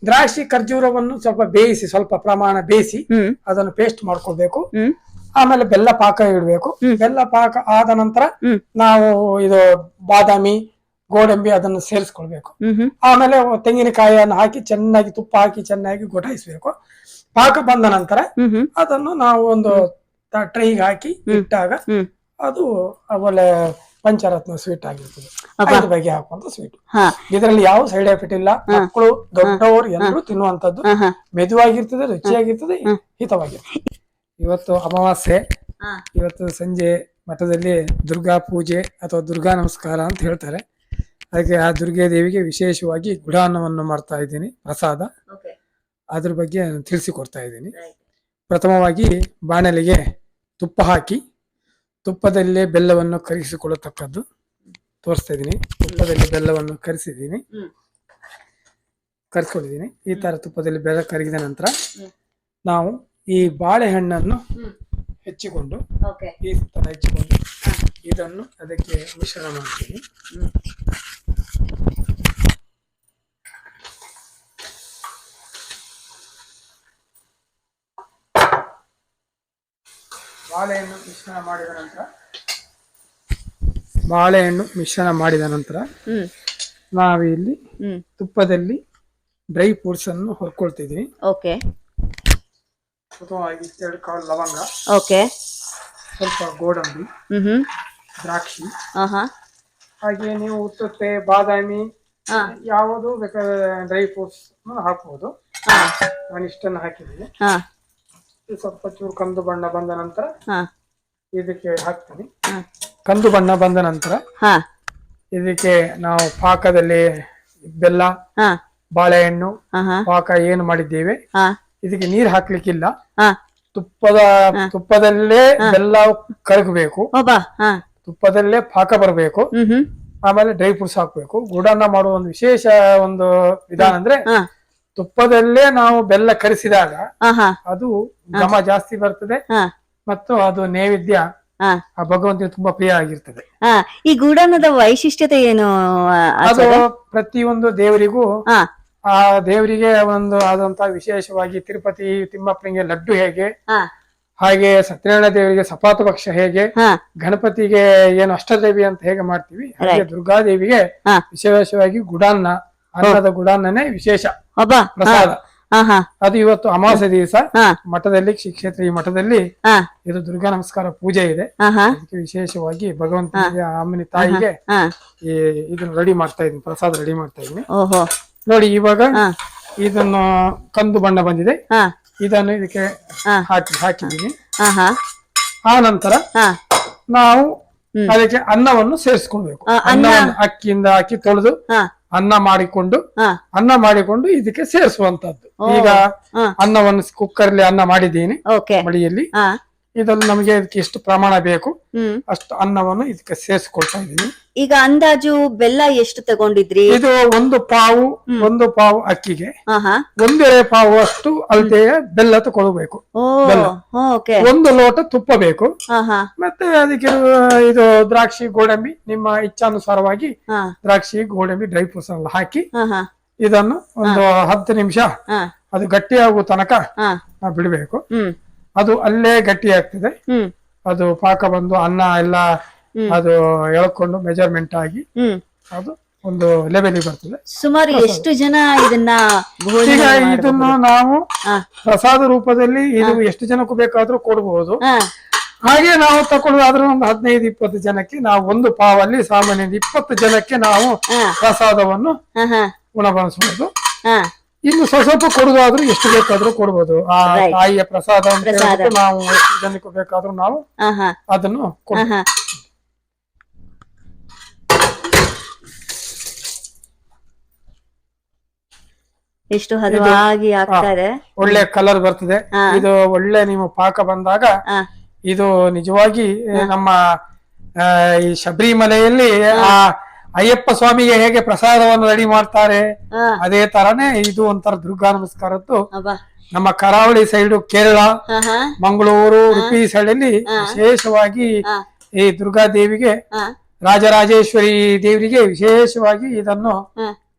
ದ್ರಾಕ್ಷಿ ಖರ್ಜೂರವನ್ನು ಸ್ವಲ್ಪ ಬೇಯಿಸಿ, ಸ್ವಲ್ಪ ಪ್ರಮಾಣ ಬೇಯಿಸಿ ಅದನ್ನು ಪೇಸ್ಟ್ ಮಾಡ್ಕೊಳ್ಬೇಕು. ಆಮೇಲೆ ಬೆಲ್ಲ ಪಾಕ ಇಡಬೇಕು. ಬೆಲ್ಲ ಪಾಕ ಆದ ನಂತರ ನಾವು ಇದು ಬಾದಾಮಿ, ಗೋಡಂಬಿ ಅದನ್ನು ಸೇರಿಸ್ಕೊಳ್ಬೇಕು. ಆಮೇಲೆ ತೆಂಗಿನಕಾಯಿಯನ್ನು ಹಾಕಿ ಚೆನ್ನಾಗಿ ತುಪ್ಪ ಹಾಕಿ ಚೆನ್ನಾಗಿ ಗೊಟಾಯಿಸ್ಬೇಕು. ಪಾಕ ಬಂದ ನಂತರ ಅದನ್ನು ನಾವು ಒಂದು ಟ್ರೈಗೆ ಹಾಕಿ ಇಟ್ಟಾಗ ಅದು ಒಳ್ಳೆ ಪಂಚರತ್ನ ಸ್ವೀಟ್ ಆಗಿರ್ತದೆ. 5 ಬಗೆ ಹಾಕುವಂತ ಸ್ವೀಟ್. ಇದರಲ್ಲಿ ಯಾವ ಸೈಡ್ ಎಫೆಕ್ಟ್ ಇಲ್ಲ. ಮಕ್ಕಳು ದೊಡ್ಡವರು ಎಲ್ಲರೂ ತಿನ್ನುವಂತದ್ದು. ಮೆದುವಾಗಿರ್ತದೆ, ರುಚಿಯಾಗಿರ್ತದೆ, ಹಿತವಾಗಿರ್ತದೆ. ಇವತ್ತು ಅಮಾವಾಸ್ಯೆ. ಇವತ್ತು ಸಂಜೆ ಮಠದಲ್ಲಿ ದುರ್ಗಾ ಪೂಜೆ ಅಥವಾ ದುರ್ಗಾ ನಮಸ್ಕಾರ ಅಂತ ಹೇಳ್ತಾರೆ. ಅದಕ್ಕೆ ಆ ದುರ್ಗಾ ದೇವಿಗೆ ವಿಶೇಷವಾಗಿ ಗುಡಾನ್ನವನ್ನು ಮಾಡ್ತಾ ಇದ್ದೀನಿ, ಪ್ರಸಾದ. ಅದ್ರ ಬಗ್ಗೆ ನಾನು ತಿಳಿಸಿಕೊಡ್ತಾ ಇದ್ದೀನಿ. ಪ್ರಥಮವಾಗಿ ಬಾಣಲೆಗೆ ತುಪ್ಪ ಹಾಕಿ ತುಪ್ಪದಲ್ಲೇ ಬೆಲ್ಲವನ್ನು ಕರಗಿಸಿಕೊಳ್ಳತಕ್ಕದ್ದು ತೋರಿಸ್ತಾ ಇದ್ದೀನಿ. ತುಪ್ಪದಲ್ಲಿ ಬೆಲ್ಲವನ್ನು ಕರಿಸ್ಕೊಂಡಿದ್ದೀನಿ. ಈ ತರ ತುಪ್ಪದಲ್ಲಿ ಬೆಲ್ಲ ಕರಗಿದ ನಂತರ ನಾವು ಈ ಬಾಳೆಹಣ್ಣನ್ನು ಹೆಚ್ಚಿಕೊಂಡು ಈ ತರ ಹೆಚ್ಚಿಕೊಂಡು ಇದನ್ನು ಅದಕ್ಕೆ ಮಿಶ್ರಣ ಮಾಡ್ತೀನಿ. ಬಾಳೆಹಣ್ಣು ಮಿಶ್ರಣ ಮಾಡಿದ ನಂತರ ನಾವಿಲ್ಲಿ ತುಪ್ಪದಲ್ಲಿ ಡ್ರೈ ಫ್ರೂಟ್ಸ್ ಅನ್ನು ಹೊರ್ಕೊಳ್ತಿದ್ವಿ. ಪ್ರಥಮವಾಗಿ 2 ಕಾಳು ಲವಂಗ, ಸ್ವಲ್ಪ ಗೋಡಂಬಿ, ಹ್ಮ್ ದ್ರಾಕ್ಷಿ, ಆಹಾ ಹಾಗೆ ನೀವು ಉತ್ತುತ್ತೆ, ಬಾದಾಮಿ, ಹಾ ಯಾವುದು ಬೇಕಾದ್ರೆ ಡ್ರೈ ಫ್ರೂಟ್ಸ್ ಹಾಕ್ಬೋದು. ಹಾ ನಾನು ಇಷ್ಟನ್ನು ಹಾಕಿದ್ದೀನಿ. ಹಾ ಇದು ಸ್ವಲ್ಪ ಚೂರು ಕಂದು ಬಣ್ಣ ಬಂದ ನಂತರ ಹಾ ಇದಕ್ಕೆ ಹಾಕ್ತೀನಿ. ಹಾ ಕಂದು ಬಣ್ಣ ಬಂದ ನಂತರ ಹಾ ಇದಕ್ಕೆ ನಾವು ಪಾಕದಲ್ಲಿ ಬೆಲ್ಲ, ಹಾ ಬಾಳೆಹಣ್ಣು ಆಹಾ ಪಾಕ ಏನು ಮಾಡಿದ್ದೇವೆ, ಹಾ ಇದಕ್ಕೆ ನೀರು ಹಾಕ್ಲಿಕ್ಕಿಲ್ಲ. ಹಾ ತುಪ್ಪದಲ್ಲೇ ಬೆಲ್ಲ ಕರಗಬೇಕು, ಒಬ್ಬಾ ಹಾ ತುಪ್ಪದಲ್ಲೇ ಪಾಕ ಬರಬೇಕು. ಹ್ಮ್ ಆಮೇಲೆ ಡ್ರೈ ಫ್ರೂಟ್ಸ್ ಹಾಕ್ಬೇಕು. ಗುಡನ್ನ ಮಾಡುವ ಒಂದು ವಿಶೇಷ ಒಂದು ವಿಧಾನ ಅಂದ್ರೆ ಹಾ ತುಪ್ಪದಲ್ಲೇ ನಾವು ಬೆಲ್ಲ ಕರಿಸಿದಾಗ ಆಹಾ ಅದು ಘಮ ಜಾಸ್ತಿ ಬರ್ತದೆ ಹಾ ಮತ್ತು ಅದು ನೈವೇದ್ಯ ಹಾ ಆ ಭಗವಂತನಿಗೆ ತುಂಬಾ ಪ್ರಿಯ ಆಗಿರ್ತದೆ. ಹಾ ಈ ಗೂಡನ್ನದ ವೈಶಿಷ್ಟ್ಯತೆ ಏನು ಅದು ಪ್ರತಿಯೊಂದು ದೇವರಿಗೂ ಹಾ ಆ ದೇವರಿಗೆ ಒಂದು ಆದಂತಹ ವಿಶೇಷವಾಗಿ ತಿರುಪತಿ ತಿಮ್ಮಪ್ಪನಿಗೆ ಲಡ್ಡು ಹೇಗೆ, ಹಾ ಹಾಗೆ ಸತ್ಯನಾರಾಯಣ ದೇವರಿಗೆ ಸಪಾತು ಭಕ್ಷ ಹೇಗೆ, ಹಾ ಗಣಪತಿಗೆ ಏನು ಅಷ್ಟದೇವಿ ಅಂತ ಹೇಗೆ ಮಾಡ್ತೀವಿ, ಹಾಗೆ Right. ದುರ್ಗಾದೇವಿಗೆ ಹಾ ವಿಶೇಷವಾಗಿ ಗುಡಾನ್ನ, ಅನ್ನದ ಗುಡಾನ್ನನೇ ವಿಶೇಷ ಒಬ್ಬಾ ಪ್ರಸಾದ. ಹಾ ಅದು ಇವತ್ತು ಅಮಾವಾಸ್ಯೆ ದಿವಸ ಹಾ ಮಠದಲ್ಲಿ ಶ್ರೀ ಕ್ಷೇತ್ರ ಈ ಮಠದಲ್ಲಿ ಹಾ ಇದು ದುರ್ಗಾ ನಮಸ್ಕಾರ ಪೂಜೆ ಇದೆ. ಹಾ ಅದಕ್ಕೆ ವಿಶೇಷವಾಗಿ ಭಗವಂತನಿಗೆ ಅಮ್ಮನಿ ತಾಯಿಗೆ ಹಾ ಈ ಇದನ್ನ ರೆಡಿ ಮಾಡ್ತಾ ಇದೀನಿ, ಪ್ರಸಾದ ರೆಡಿ ಮಾಡ್ತಾ ಇದೀನಿ. ಓಹೋ ನೋಡಿ ಇವಾಗ ಹಾ ಇದನ್ನು ಕಂದು ಬಣ್ಣ ಬಂದಿದೆ, ಹಾ ಇದನ್ನು ಇದಕ್ಕೆ ಹಾ ಹಾಕಿದ್ದೀನಿ. ಹಾ ಹಾ ಆ ನಂತರ ಹಾ ನಾವು ಅದಕ್ಕೆ ಅನ್ನವನ್ನು ಸೇರಿಸ್ಕೊಳ್ಬೇಕು. ಅನ್ನವನ್ನು ಅಕ್ಕಿಯಿಂದ ಹಾಕಿ ತೊಳೆದು ಹಾ ಅನ್ನ ಮಾಡಿಕೊಂಡು ಇದಕ್ಕೆ ಸೇರಿಸುವಂತದ್ದು. ಈಗ ಹಾ ಅನ್ನವನ್ನು ಕುಕ್ಕರ್ಲಿ ಅನ್ನ ಮಾಡಿದ್ದೀನಿ ಓಕೆ ಮಡಿಯಲ್ಲಿ. ಹಾ ಇದನ್ನು ನಮಗೆ ಇದಕ್ಕೆ ಎಷ್ಟು ಪ್ರಮಾಣ ಬೇಕು ಹ್ಮ್ ಅಷ್ಟು ಅನ್ನವನ್ನು ಇದಕ್ಕೆ ಸೇರಿಸ್ಕೊಳ್ತಾ ಇದ್ದೀನಿ. ಈಗ ಅಂದಾಜು ಬೆಲ್ಲ ಎಷ್ಟು ತಗೊಂಡಿದ್ರಿ? ಇದು ಒಂದು ಪಾವು ಅಕ್ಕಿಗೆ ಹಾ ಹಾ ಒಂದೆರಡು ಪಾವು ಅಷ್ಟು ಅಳತೆಯ ಬೆಲ್ಲ ತಗೊಳ್ಬೇಕು. ಓಕೆ ಒಂದು ಲೋಟ ತುಪ್ಪ ಬೇಕು. ಹಾ ಹಾ ಮತ್ತೆ ಅದಕ್ಕೆ ಇದು ದ್ರಾಕ್ಷಿ, ಗೋಡಂಬಿ ನಿಮ್ಮ ಇಚ್ಛಾನುಸಾರವಾಗಿ ಹಾ ದ್ರಾಕ್ಷಿ, ಗೋಡಂಬಿ, ಡ್ರೈ ಫ್ರೂಟ್ಸ್ ಎಲ್ಲ ಹಾಕಿ ಹಾ ಹಾ ಇದನ್ನು ಒಂದು 10 ನಿಮಿಷ ಹಾ ಅದು ಗಟ್ಟಿಯಾಗುವ ತನಕ ಹಾ ಬಿಡಬೇಕು. ಹ್ಮ್ ಅದು ಅಲ್ಲೇ ಗಟ್ಟಿ ಆಗ್ತದೆ. ಹ್ಮ್ ಅದು ಪಾಕ ಬಂದು ಅನ್ನ ಎಲ್ಲ ಅದು ಎಳ್ಕೊಂಡು ಮೆಜರ್ಮೆಂಟ್ ಆಗಿ ಹ್ಮ್ ಅದು ಒಂದು ಲೆವೆಲ್ ಬರ್ತದೆ. ಸುಮಾರು ಎಷ್ಟು ಜನ ಇದನ್ನ ಈಗ ಇದನ್ನು ನಾವು ಹಾ ಪ್ರಸಾದ ರೂಪದಲ್ಲಿ ಇದು ಎಷ್ಟು ಜನಕ್ಕೂ ಬೇಕಾದ್ರೂ ಕೊಡಬಹುದು. ಹಾ ಹಾಗೆ ನಾವು ತಕೊಳ್ಳೋದಾದ್ರೂ ಒಂದು 15-20 ಜನಕ್ಕೆ ನಾವು ಒಂದು ಪಾವಲ್ಲಿ ಸಾಮಾನ್ಯ 20 ಜನಕ್ಕೆ ನಾವು ಪ್ರಸಾದವನ್ನು ಹಾ ಹಾ ಉಣಬಡಿಸಬಹುದು. ಹಾ ಇನ್ನು ಸ್ವಲ್ಪ ಕೊಡುದಾದ್ರೂ ಎಷ್ಟು ಬೇಕಾದ್ರೂ ಕೊಡ್ಬೋದು. ಆ Right. ತಾಯಿಯ ಪ್ರಸಾದ ಅಂತ ಹೇಳ್ಬಿಟ್ಟು ನಾವು ಎಷ್ಟು ಜನಕ್ಕೂ ಬೇಕಾದ್ರೂ ನಾವು ಹಾ ಹಾ ಅದನ್ನು ಕೊಡ್ಬೋದು. ಹಾ ಎಷ್ಟು ಹದವಾಗಿ ಆಗ್ತಾ ಇದೆ. ಒಳ್ಳೆ ಕಲರ್ ಬರ್ತದೆ. ಇದು ಒಳ್ಳೆ ನೀವು ಪಾಕ ಬಂದಾಗ ಹಾ ಇದು ನಿಜವಾಗಿ ನಮ್ಮ ಈ ಶಬರಿಮಲೆಯಲ್ಲಿ ಆ ಅಯ್ಯಪ್ಪ ಸ್ವಾಮಿಗೆ ಹೇಗೆ ಪ್ರಸಾದವನ್ನು ರೆಡಿ ಮಾಡ್ತಾರೆ ಹಾ ಅದೇ ತರನೇ ಇದು ಒಂಥರ ದುರ್ಗಾ ನಮಸ್ಕಾರದ್ದು. ಅಬ್ಬಾ ನಮ್ಮ ಕರಾವಳಿ ಸೈಡ್ ಕೇರಳ, ಹಾ ಹಾ ಮಂಗಳೂರು, ಉಡುಪಿ ಸೈಡ್ ಅಲ್ಲಿ ವಿಶೇಷವಾಗಿ ಹಾ ಈ ದುರ್ಗಾ ದೇವಿಗೆ, ಹಾ ರಾಜರಾಜೇಶ್ವರಿ ದೇವರಿಗೆ ವಿಶೇಷವಾಗಿ ಇದನ್ನು ಹಾ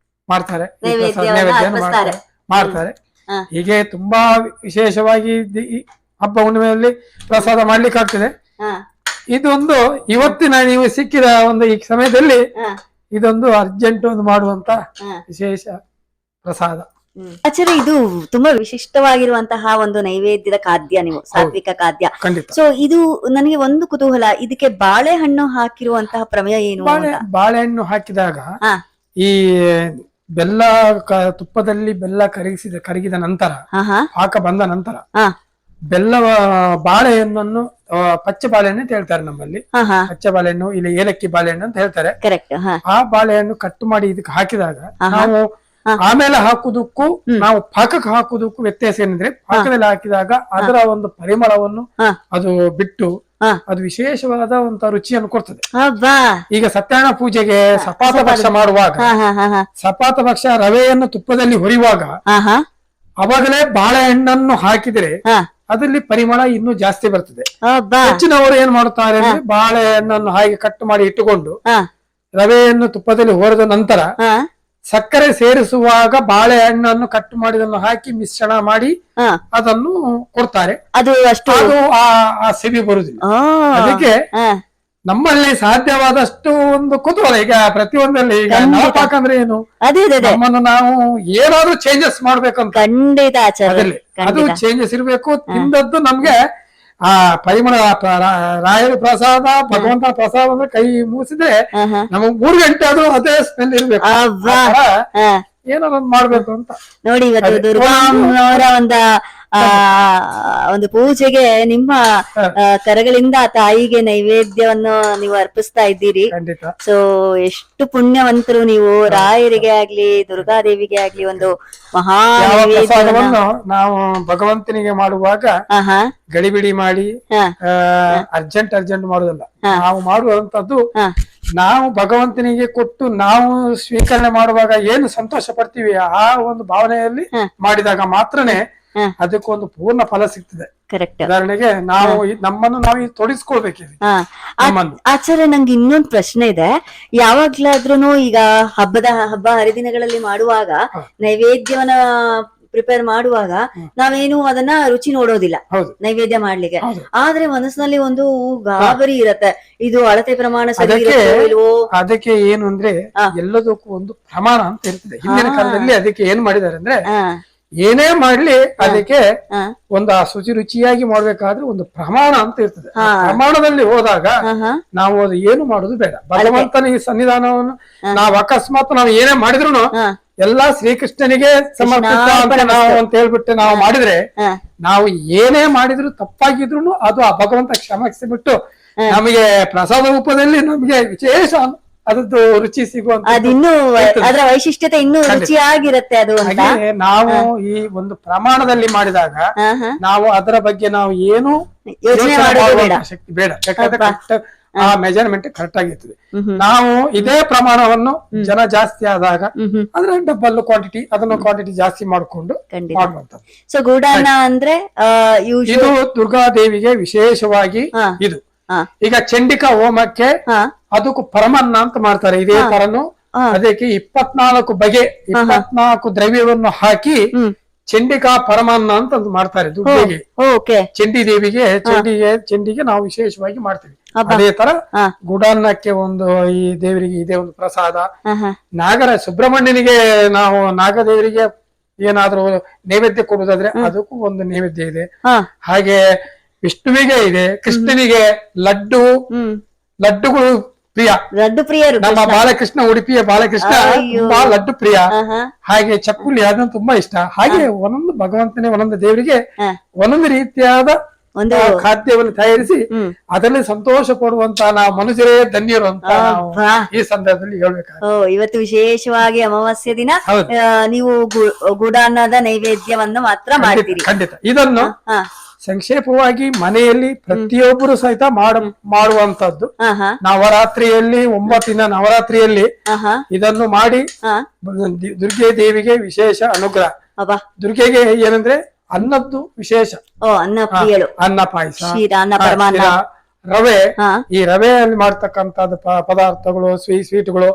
ಮಾಡ್ತಾರೆ. ಈ ನೈವೇದ್ಯವನ್ನ ನೈವೇದ್ಯವನ್ನು ಅರ್ಪಿಸ್ತಾರೆ. ಮಾಡ್ತಾರೆ. ಹಾ. ಹೀಗೆ ತುಂಬಾ ವಿಶೇಷವಾಗಿ ಈ ಹಬ್ಬ ಹುಣ್ಣಿಮೆಯಲ್ಲಿ ಪ್ರಸಾದ ಮಾಡ್ಲಿಕ್ಕೆ ಆಗ್ತದೆ. ಹಾ ಇದೊಂದು ಇವತ್ತಿನ ನೀವು ಸಿಕ್ಕಿದ ಒಂದು ಈ ಸಮಯದಲ್ಲಿ ಹಾ ಇದೊಂದು ಅರ್ಜೆಂಟ್ ಒಂದು ಮಾಡುವಂತ ಹಾ ವಿಶೇಷ ಪ್ರಸಾದ. ಆಚಾರ್ಯ, ಇದು ತುಂಬಾ ವಿಶಿಷ್ಟವಾಗಿರುವಂತಹ ಒಂದು ನೈವೇದ್ಯದ ಖಾದ್ಯ, ನೀವು ಸಾತ್ವಿಕ ಖಾದ್ಯ. ಖಂಡಿತ. ಸೊ ಇದು ನನಗೆ ಒಂದು ಕುತೂಹಲ, ಇದಕ್ಕೆ ಬಾಳೆಹಣ್ಣು ಹಾಕಿರುವಂತಹ ಪ್ರಮೇಯ ಏನು ಅಂತ? ಬಾಳೆಹಣ್ಣು ಹಾಕಿದಾಗ ಹಾ ಈ ಬೆಲ್ಲ ತುಪ್ಪದಲ್ಲಿ ಬೆಲ್ಲ ಕರಗಿದ ನಂತರ, ಹಾ ಹಾ ಪಾಕ ಬಂದ ನಂತರ ಹಾ ಬೆಲ್ಲ ಬಾಳೆಹಣ್ಣನ್ನು ಪಚ್ಚೆ ಬಾಳೆಹಣ್ಣು ಅಂತ ಹೇಳ್ತಾರೆ ನಮ್ಮಲ್ಲಿ. ಹಾ ಹಾ ಪಚ್ಚೆ ಬಾಳೆಹಣ್ಣು, ಇಲ್ಲಿ ಏಲಕ್ಕಿ ಬಾಳೆಹಣ್ಣು ಅಂತ ಹೇಳ್ತಾರೆ. ಕರೆಕ್ಟ್. ಹಾ ಆ ಬಾಳೆಹಣ್ಣು ಕಟ್ ಮಾಡಿ ಇದಕ್ಕೆ ಹಾಕಿದಾಗ ಹಾ. ನಾವು ಆಮೇಲೆ ಹಾಕುದಕ್ಕೂ ನಾವು ಪಾಕಕ್ಕೆ ಹಾಕುದಕ್ಕೂ ವ್ಯತ್ಯಾಸ ಏನಂದ್ರೆ, ಪಾಕದಲ್ಲಿ ಹಾಕಿದಾಗ ಅದರ ಒಂದು ಪರಿಮಳವನ್ನು ಹಾ ಅದು ಬಿಟ್ಟು ಹಾ ಅದು ವಿಶೇಷವಾದ ಒಂದು ರುಚಿಯನ್ನು ಕೊಡ್ತದೆ. ಅಬ್ಬಾ ಈಗ ಸತ್ಯನಾರಾಯಣ ಪೂಜೆಗೆ ಸಪಾತ ಭಕ್ಷ ಮಾಡುವಾಗ ಹಾ ಹಾ ಹಾ ಹಾ ಸಪಾತ ಭಕ್ಷ ರವೆಯನ್ನು ತುಪ್ಪದಲ್ಲಿ ಹುರಿಯುವಾಗ ಹಾ ಹಾ ಅವಾಗಲೇ ಬಾಳೆಹಣ್ಣನ್ನು ಹಾಕಿದ್ರೆ ಹಾ ಅದರಲ್ಲಿ ಪರಿಮಳ ಇನ್ನೂ ಜಾಸ್ತಿ ಬರ್ತದೆ. ಅಬ್ಬಾ ಹೆಚ್ಚಿನವರು ಏನ್ ಮಾಡುತ್ತಾರೆ ಅಂದ್ರೆ ಬಾಳೆಹಣ್ಣನ್ನು ಹಾಗೆ ಕಟ್ ಮಾಡಿ ಇಟ್ಟುಕೊಂಡು ಹಾ ರವೆಯನ್ನು ತುಪ್ಪದಲ್ಲಿ ಹುರಿದ ನಂತರ ಹಾ ಸಕ್ಕರೆ ಸೇರಿಸುವಾಗ ಬಾಳೆಹಣ್ಣನ್ನು ಕಟ್ ಮಾಡಿದನ್ನು ಹಾಕಿ ಮಿಶ್ರಣ ಮಾಡಿ ಹಾ ಅದನ್ನು ಕೊಡ್ತಾರೆ. ಅದು ಅಷ್ಟು ಅದು ಆ ಸೆವಿ ಬರುದಿಲ್ಲ. ಆ, ಅದಕ್ಕೆ ಹಾ ನಮ್ಮಲ್ಲಿ ಸಾಧ್ಯವಾದಷ್ಟು ಒಂದು ಕುತೂಹಲ. ಈಗ ಪ್ರತಿಯೊಂದಲ್ಲಿ ಈಗ ನಾಪಾಕ ಅಂದ್ರೆ ಏನು, ಅದೇ ಅದೇ ಅದೇ ನಮ್ಮನ್ನು ನಾವು ಏನಾದ್ರೂ ಚೇಂಜಸ್ ಮಾಡ್ಬೇಕಂತ ಖಂಡಿತ ಆಚಾರ್ಯ, ಅದ್ರಲ್ಲಿ ಅದು ಚೇಂಜಸ್ ಇರ್ಬೇಕು. ತಿಂದದ್ದು ನಮ್ಗೆ ಆ ಪರಿಮಳ ರಾಯರ ಪ್ರಸಾದ ಭಗವಂತನ ಪ್ರಸಾದ ಅಂದ್ರೆ ಕೈ ಮುಗಿಸಿದ್ರೆ ನಮಗ್ 3 ಗಂಟೆ ಆದ್ರೂ ಅದೇ ಸ್ಮೆಲ್ ಇರ್ಬೇಕು. ಏನಾದ್ರು ಮಾಡ್ಬೇಕು ಅಂತ ನೋಡಿ. ಇವತ್ತು ದುರ್ಗಾಮ್ಮನವರ ಒಂದು ಪೂಜೆಗೆ ನಿಮ್ಮ ಕರಗಳಿಂದ ತಾಯಿಗೆ ನೈವೇದ್ಯವನ್ನು ನೀವು ಅರ್ಪಿಸ್ತಾ ಇದ್ದೀರಿ. ಸೊ ಎಷ್ಟು ಪುಣ್ಯವಂತರು ನೀವು. ರಾಯರಿಗೆ ಆಗ್ಲಿ ದುರ್ಗಾದೇವಿಗೆ ಆಗ್ಲಿ ಒಂದು ಮಹಾ ಪ್ರಸಾದವನ್ನು ನಾವು ಭಗವಂತನಿಗೆ ಮಾಡುವಾಗ ಗಡಿಬಿಡಿ ಮಾಡಿ ಅರ್ಜೆಂಟ್ ಮಾಡುವುದಲ್ಲ. ನಾವು ಮಾಡುವಂತದ್ದು ನಾವು ಭಗವಂತನಿಗೆ ಕೊಟ್ಟು ನಾವು ಸ್ವೀಕರಣೆ ಮಾಡುವಾಗ ಏನು ಸಂತೋಷ ಪಡ್ತೀವಿ ಆ ಒಂದು ಭಾವನೆಯಲ್ಲಿ ಮಾಡಿದಾಗ ಮಾತ್ರನೇ ಅದಕ್ಕೊಂದು ಪೂರ್ಣ ಫಲ ಸಿಗ್ತದೆ. ಉದಾಹರಣೆಗೆ ನಾವು ನಮ್ಮನ್ನು ನಾವು ತೊಡಗಿಸ್ಕೊಳ್ಬೇಕಿದೆ. ಆಚಾರ್ಯ, ನಂಗೆ ಇನ್ನೊಂದು ಪ್ರಶ್ನೆ ಇದೆ. ಯಾವಾಗ್ಲಾದ್ರೂ ಈಗ ಹಬ್ಬ ಹರಿದಿನಗಳಲ್ಲಿ ಮಾಡುವಾಗ ನೈವೇದ್ಯವನ್ನ ಪ್ರಿಪೇರ್ ಮಾಡುವಾಗ ನಾವೇನು ಅದನ್ನ ರುಚಿ ನೋಡೋದಿಲ್ಲ ನೈವೇದ್ಯ ಮಾಡ್ಲಿಕ್ಕೆ. ಆದ್ರೆ ಮನಸ್ಸಿನಲ್ಲಿ ಒಂದು ಗಾಬರಿ ಇರತ್ತೆ, ಇದು ಅಳತೆ ಪ್ರಮಾಣ ಸರಿ ಇಲ್ವೋ. ಅದಕ್ಕೆ ಏನು ಅಂದ್ರೆ ಎಲ್ಲದಕ್ಕೂ ಒಂದು ಪ್ರಮಾಣ ಅಂತ ಇರ್ತದೆ. ಹಿಂದಿನ ಕಾಲದಲ್ಲಿ ಅದಕ್ಕೆ ಏನ್ ಮಾಡಿದಾರೆ ಅಂದ್ರೆ ಏನೇ ಮಾಡ್ಲಿ ಅದಕ್ಕೆ ಒಂದು ಆ ರುಚಿಯಾಗಿ ಮಾಡ್ಬೇಕಾದ್ರೆ ಒಂದು ಪ್ರಮಾಣ ಅಂತ ಇರ್ತದೆ. ಪ್ರಮಾಣದಲ್ಲಿ ಹೋದಾಗ ನಾವು ಅದು ಏನು ಮಾಡುದು ಬೇಡ. ಭಗವಂತನ ಈ ಸನ್ನಿಧಾನವನ್ನು ನಾವು ಅಕಸ್ಮಾತ್ ನಾವು ಏನೇ ಮಾಡಿದ್ರು ಎಲ್ಲಾ ಶ್ರೀಕೃಷ್ಣನಿಗೆ ಸಮರ್ಪಿತ ಅಂತ ನಾವು ಅಂತ ಹೇಳ್ಬಿಟ್ಟು ನಾವು ಮಾಡಿದ್ರೆ ನಾವು ಏನೇ ಮಾಡಿದ್ರು ತಪ್ಪಾಗಿದ್ರು ಅದು ಆ ಭಗವಂತ ಕ್ಷಮಿಸಿಬಿಟ್ಟು ನಮಗೆ ಪ್ರಸಾದ ರೂಪದಲ್ಲಿ ನಮಗೆ ವಿಶೇಷ ಅದದ್ದು ರುಚಿ ಸಿಗುವಂತ ಅದರ ವೈಶಿಷ್ಟ್ಯತೆ ಇನ್ನೂ ರುಚಿಯಾಗಿರುತ್ತೆ. ಅದು ನಾವು ಈ ಒಂದು ಪ್ರಮಾಣದಲ್ಲಿ ಮಾಡಿದಾಗ ನಾವು ಅದರ ಬಗ್ಗೆ ನಾವು ಏನು ಯೋಚನೆ ಮಾಡುವ ಶಕ್ತಿ ಬೇಡ. ಯಾಕಂದ್ರೆ ಆ ಮೆಜರ್ಮೆಂಟ್ ಕರೆಕ್ಟ್ ಆಗಿರ್ತದೆ. ನಾವು ಇದೇ ಪ್ರಮಾಣವನ್ನು ಜನ ಜಾಸ್ತಿ ಆದಾಗ ಅದ್ರ ಡಬಲ್ ಕ್ವಾಂಟಿಟಿ ಅದನ್ನು ಕ್ವಾಂಟಿಟಿ ಜಾಸ್ತಿ ಮಾಡಿಕೊಂಡು ಮಾಡುವಂತದ್ದು. ಸೊ ಗೂಡಾನ್ನ ಅಂದ್ರೆ ಇದು ದುರ್ಗಾದೇವಿಗೆ ವಿಶೇಷವಾಗಿ ಇದು. ಈಗ ಚಂಡಿಕಾ ಹೋಮಕ್ಕೆ ಅದಕ್ಕೂ ಪರಮನ್ನ ಅಂತ ಮಾಡ್ತಾರೆ. ಇದೇ ತರನು ಅದಕ್ಕೆ 24 ಬಗೆ 24 ದ್ರವ್ಯವನ್ನು ಹಾಕಿ ಚಂಡಿಕಾ ಪರಮಾನ್ನ ಅಂತ ಮಾಡ್ತಾರೆ. ದುರ್ಗೆಗೆ ಚಂಡಿ ದೇವಿಗೆ ಚಂಡಿಗೆ ನಾವು ವಿಶೇಷವಾಗಿ ಮಾಡ್ತೀವಿ. ಅದೇ ತರ ಗುಡಾನ್ನಕ್ಕೆ ಒಂದು ಈ ದೇವರಿಗೆ ಇದೇ ಒಂದು ಪ್ರಸಾದ. ಸುಬ್ರಹ್ಮಣ್ಯನಿಗೆ ನಾವು ನಾಗದೇವರಿಗೆ ಏನಾದ್ರೂ ನೈವೇದ್ಯ ಕೊಡುವುದಾದ್ರೆ ಅದಕ್ಕೂ ಒಂದು ನೈವೇದ್ಯ ಇದೆ. ಹಾಗೆ ವಿಷ್ಣುವಿಗೆ ಇದೆ, ಕೃಷ್ಣನಿಗೆ ಲಡ್ಡುಗಳು ಪ್ರಿಯ. ನಮ್ಮ ಬಾಲಕೃಷ್ಣ ಉಡುಪಿಯ ಬಾಲಕೃಷ್ಣ ತುಂಬಾ ಲಡ್ಡು ಪ್ರಿಯ. ಹಾಗೆ ಚಕ್ಕುಲಿ ಅದನ್ನು ತುಂಬಾ ಇಷ್ಟ. ಹಾಗೆ ಒಂದೊಂದು ಭಗವಂತನೇ ಒಂದೊಂದು ದೇವರಿಗೆ ಒಂದೊಂದು ರೀತಿಯಾದ ಒಂದು ಖಾದ್ಯವನ್ನು ತಯಾರಿಸಿ ಅದರಲ್ಲಿ ಸಂತೋಷ ಪಡುವಂತ ನಾವು ಮನುಷ್ಯರೇ ಧನ್ಯರು ಅಂತ ಈ ಸಂದರ್ಭದಲ್ಲಿ ಹೇಳ್ಬೇಕಾಗುತ್ತೆ. ಇವತ್ತು ವಿಶೇಷವಾಗಿ ಅಮಾವಾಸ್ಯ ದಿನ ನೀವು ಗುಡಾನ್ನದ ನೈವೇದ್ಯವನ್ನು ಮಾತ್ರ ಮಾಡ್ತೀರಿ. ಖಂಡಿತ ಇದನ್ನು ಸಂಕ್ಷೇಪವಾಗಿ ಮನೆಯಲ್ಲಿ ಪ್ರತಿಯೊಬ್ಬರು ಸಹಿತ ಮಾಡುವಂತದ್ದು. ನವರಾತ್ರಿಯಲ್ಲಿ 9 ದಿನ ನವರಾತ್ರಿಯಲ್ಲಿ ಇದನ್ನು ಮಾಡಿ ದುರ್ಗೆ ದೇವಿಗೆ ವಿಶೇಷ ಅನುಗ್ರಹ. ದುರ್ಗೆಗೆ ಏನಂದ್ರೆ ಅನ್ನದ್ದು ವಿಶೇಷ. ಅನ್ನ ಪಾಯಸ, ರವೆ, ಈ ರವೆಯಲ್ಲಿ ಮಾಡ್ತಕ್ಕಂಥದ್ದು ಪದಾರ್ಥಗಳು ಸ್ವೀಟ್ಗಳು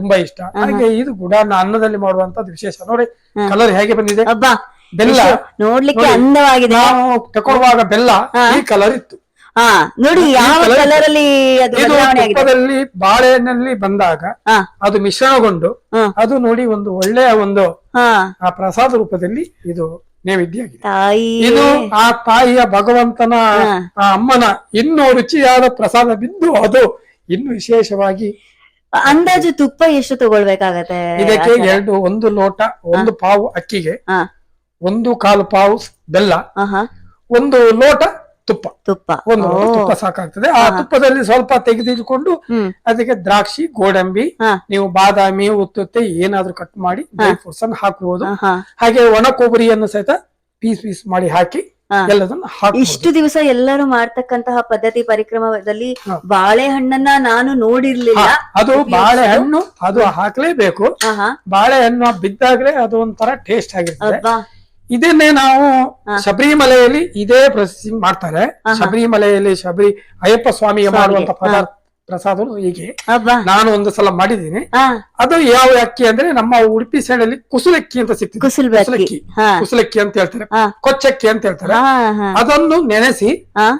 ತುಂಬಾ ಇಷ್ಟ. ಹಾಗೆ ಇದು ಗುಡಾನ್ನ ಅನ್ನದಲ್ಲಿ ಮಾಡುವಂತದ್ದು ವಿಶೇಷ. ನೋಡಿ ಕಲರ್ ಹೇಗೆ ಬಂದಿದೆ. ಬೆಲ್ಲ ನೋಡ್ಲಿಕ್ಕೆ ಅಂದವಾಗಿದೆ. ನಾವು ತಗೊಳ್ಳುವಾಗ ಬೆಲ್ಲ ಈ ಕಲರ್ ಇತ್ತು. ನೋಡಿ ಯಾವ ಕಲರ್ ಅಲ್ಲಿ ತುಪ್ಪದಲ್ಲಿ ಬಾಳೆಹಣ್ಣಲ್ಲಿ ಬಂದಾಗ ಅದು ಮಿಶ್ರಣಗೊಂಡು ಅದು ನೋಡಿ ಒಂದು ಒಳ್ಳೆಯ ಒಂದು ಪ್ರಸಾದ ರೂಪದಲ್ಲಿ ಇದು ನೈವೇದ್ಯ ಆಗಿದೆ. ಇದು ಆ ತಾಯಿಯ ಭಗವಂತನ ಅಮ್ಮನ ಇನ್ನೂ ರುಚಿಯಾದ ಪ್ರಸಾದ ಬಿದ್ದು ಅದು ಇನ್ನು ವಿಶೇಷವಾಗಿ. ಅಂದಾಜು ತುಪ್ಪ ಎಷ್ಟು ತಗೊಳ್ಬೇಕಾಗತ್ತೆ ಇದಕ್ಕೆ? 1 ಲೋಟ 1 ಪಾವು ಅಕ್ಕಿಗೆ 1/4 ಪಾವು ಬೆಲ್ಲ, 1 ಲೋಟ ತುಪ್ಪ 1 ಲೋಟ ತುಪ್ಪ ಸಾಕಾಗ್ತದೆ. ಆ ತುಪ್ಪದಲ್ಲಿ ಸ್ವಲ್ಪ ತೆಗೆದಿಟ್ಕೊಂಡು ಅದಕ್ಕೆ ದ್ರಾಕ್ಷಿ, ಗೋಡಂಬಿ, ನೀವು ಬಾದಾಮಿ, ಉತ್ತುತ್ತೆ ಏನಾದ್ರೂ ಕಟ್ ಮಾಡಿ ಡ್ರೈ ಫ್ರೂಟ್ಸ್ ಅನ್ನು ಹಾಕಬಹುದು. ಹಾಗೆ ಒಣ ಕೊಬ್ಬರಿಯನ್ನು ಸಹಿತ ಪೀಸ್ ಮಾಡಿ ಹಾಕಿ ಎಲ್ಲದನ್ನು ಹಾಕಿ. ಇಷ್ಟು ದಿವಸ ಎಲ್ಲರೂ ಮಾಡ್ತಕ್ಕಂತಹ ಪದ್ಧತಿ ಪರಿಕ್ರಮದಲ್ಲಿ ಬಾಳೆಹಣ್ಣನ್ನ ನಾನು ನೋಡಿರ್ಲಿಲ್ಲ. ಅದು ಬಾಳೆಹಣ್ಣು ಅದು ಹಾಕ್ಲೇಬೇಕು. ಬಾಳೆಹಣ್ಣು ಬಿದ್ದಾಗ್ಲೇ ಅದು ಒಂಥರ ಟೇಸ್ಟ್ ಆಗಿರ್ತದೆ. ಇದನ್ನೇ ನಾವು ಶಬರಿಮಲೆಯಲ್ಲಿ ಇದೇ ಪ್ರೊಸೆಸಿಂಗ್ ಮಾಡ್ತಾರೆ. ಶಬರಿಮಲೆಯಲ್ಲಿ ಅಯ್ಯಪ್ಪ ಸ್ವಾಮಿಗೆ ಮಾಡುವಂತ ಪ್ರಸಾದ ಹೀಗೆ ನಾನು ಒಂದು ಸಲ ಮಾಡಿದ್ದೀನಿ. ಅದು ಯಾವ ಅಕ್ಕಿ ಅಂದ್ರೆ ನಮ್ಮ ಉಡುಪಿ ಸೈಡ್ ಅಲ್ಲಿ ಕುಸುಲಕ್ಕಿ ಅಂತ ಸಿಗ್ತದೆ. ಕುಸುಲಕ್ಕಿ ಅಂತ ಹೇಳ್ತಾರೆ, ಕೊಚ್ಚಕ್ಕಿ ಅಂತ ಹೇಳ್ತಾರೆ. ಅದನ್ನು ನೆನೆಸಿ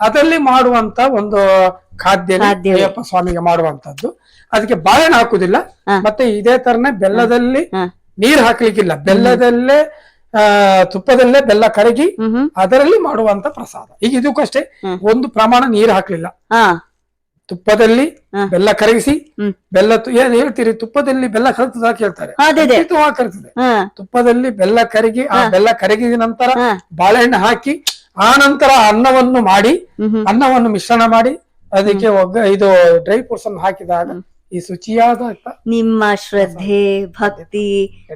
ಅದರಲ್ಲಿ ಮಾಡುವಂತ ಒಂದು ಖಾದ್ಯ ಅಯ್ಯಪ್ಪ ಸ್ವಾಮಿಗೆ ಮಾಡುವಂತದ್ದು. ಅದಕ್ಕೆ ಬಾಳೆಹಣ್ಣು ಹಾಕುದಿಲ್ಲ. ಮತ್ತೆ ಇದೇ ತರನೇ ಬೆಲ್ಲದಲ್ಲಿ ನೀರ್ ಹಾಕ್ಲಿಕ್ಕಿಲ್ಲ. ಬೆಲ್ಲದಲ್ಲೇ ತುಪ್ಪದಲ್ಲೇ ಬೆಲ್ಲ ಕರಗಿ ಅದರಲ್ಲಿ ಮಾಡುವಂತ ಪ್ರಸಾದ. ಈಗ ಇದಕ್ಕೂ ಅಷ್ಟೇ, ಒಂದು ಪ್ರಮಾಣ ನೀರು ಹಾಕ್ಲಿಲ್ಲ, ತುಪ್ಪದಲ್ಲಿ ಬೆಲ್ಲ ಕರಗಿಸಿ, ಬೆಲ್ಲ ಏನ್ ಹೇಳ್ತೀರಿ, ತುಪ್ಪದಲ್ಲಿ ಬೆಲ್ಲ ಕರಗ್ತದ ಕೇಳ್ತಾರೆ, ಕರಗ್ತದೆ. ತುಪ್ಪದಲ್ಲಿ ಬೆಲ್ಲ ಕರಗಿ, ಆ ಬೆಲ್ಲ ಕರಗಿದ ನಂತರ ಬಾಳೆಹಣ್ಣು ಹಾಕಿ, ಆ ನಂತರ ಅನ್ನವನ್ನು ಮಾಡಿ, ಅನ್ನವನ್ನು ಮಿಶ್ರಣ ಮಾಡಿ ಅದಕ್ಕೆ ಇದು ಡ್ರೈ ಫ್ರೂಟ್ಸ್ ಅನ್ನು ಹಾಕಿದಾಗ ಈ ಶುಚಿಯಾದ ನಿಮ್ಮ ಶ್ರದ್ಧೆ ಭಕ್ತಿ,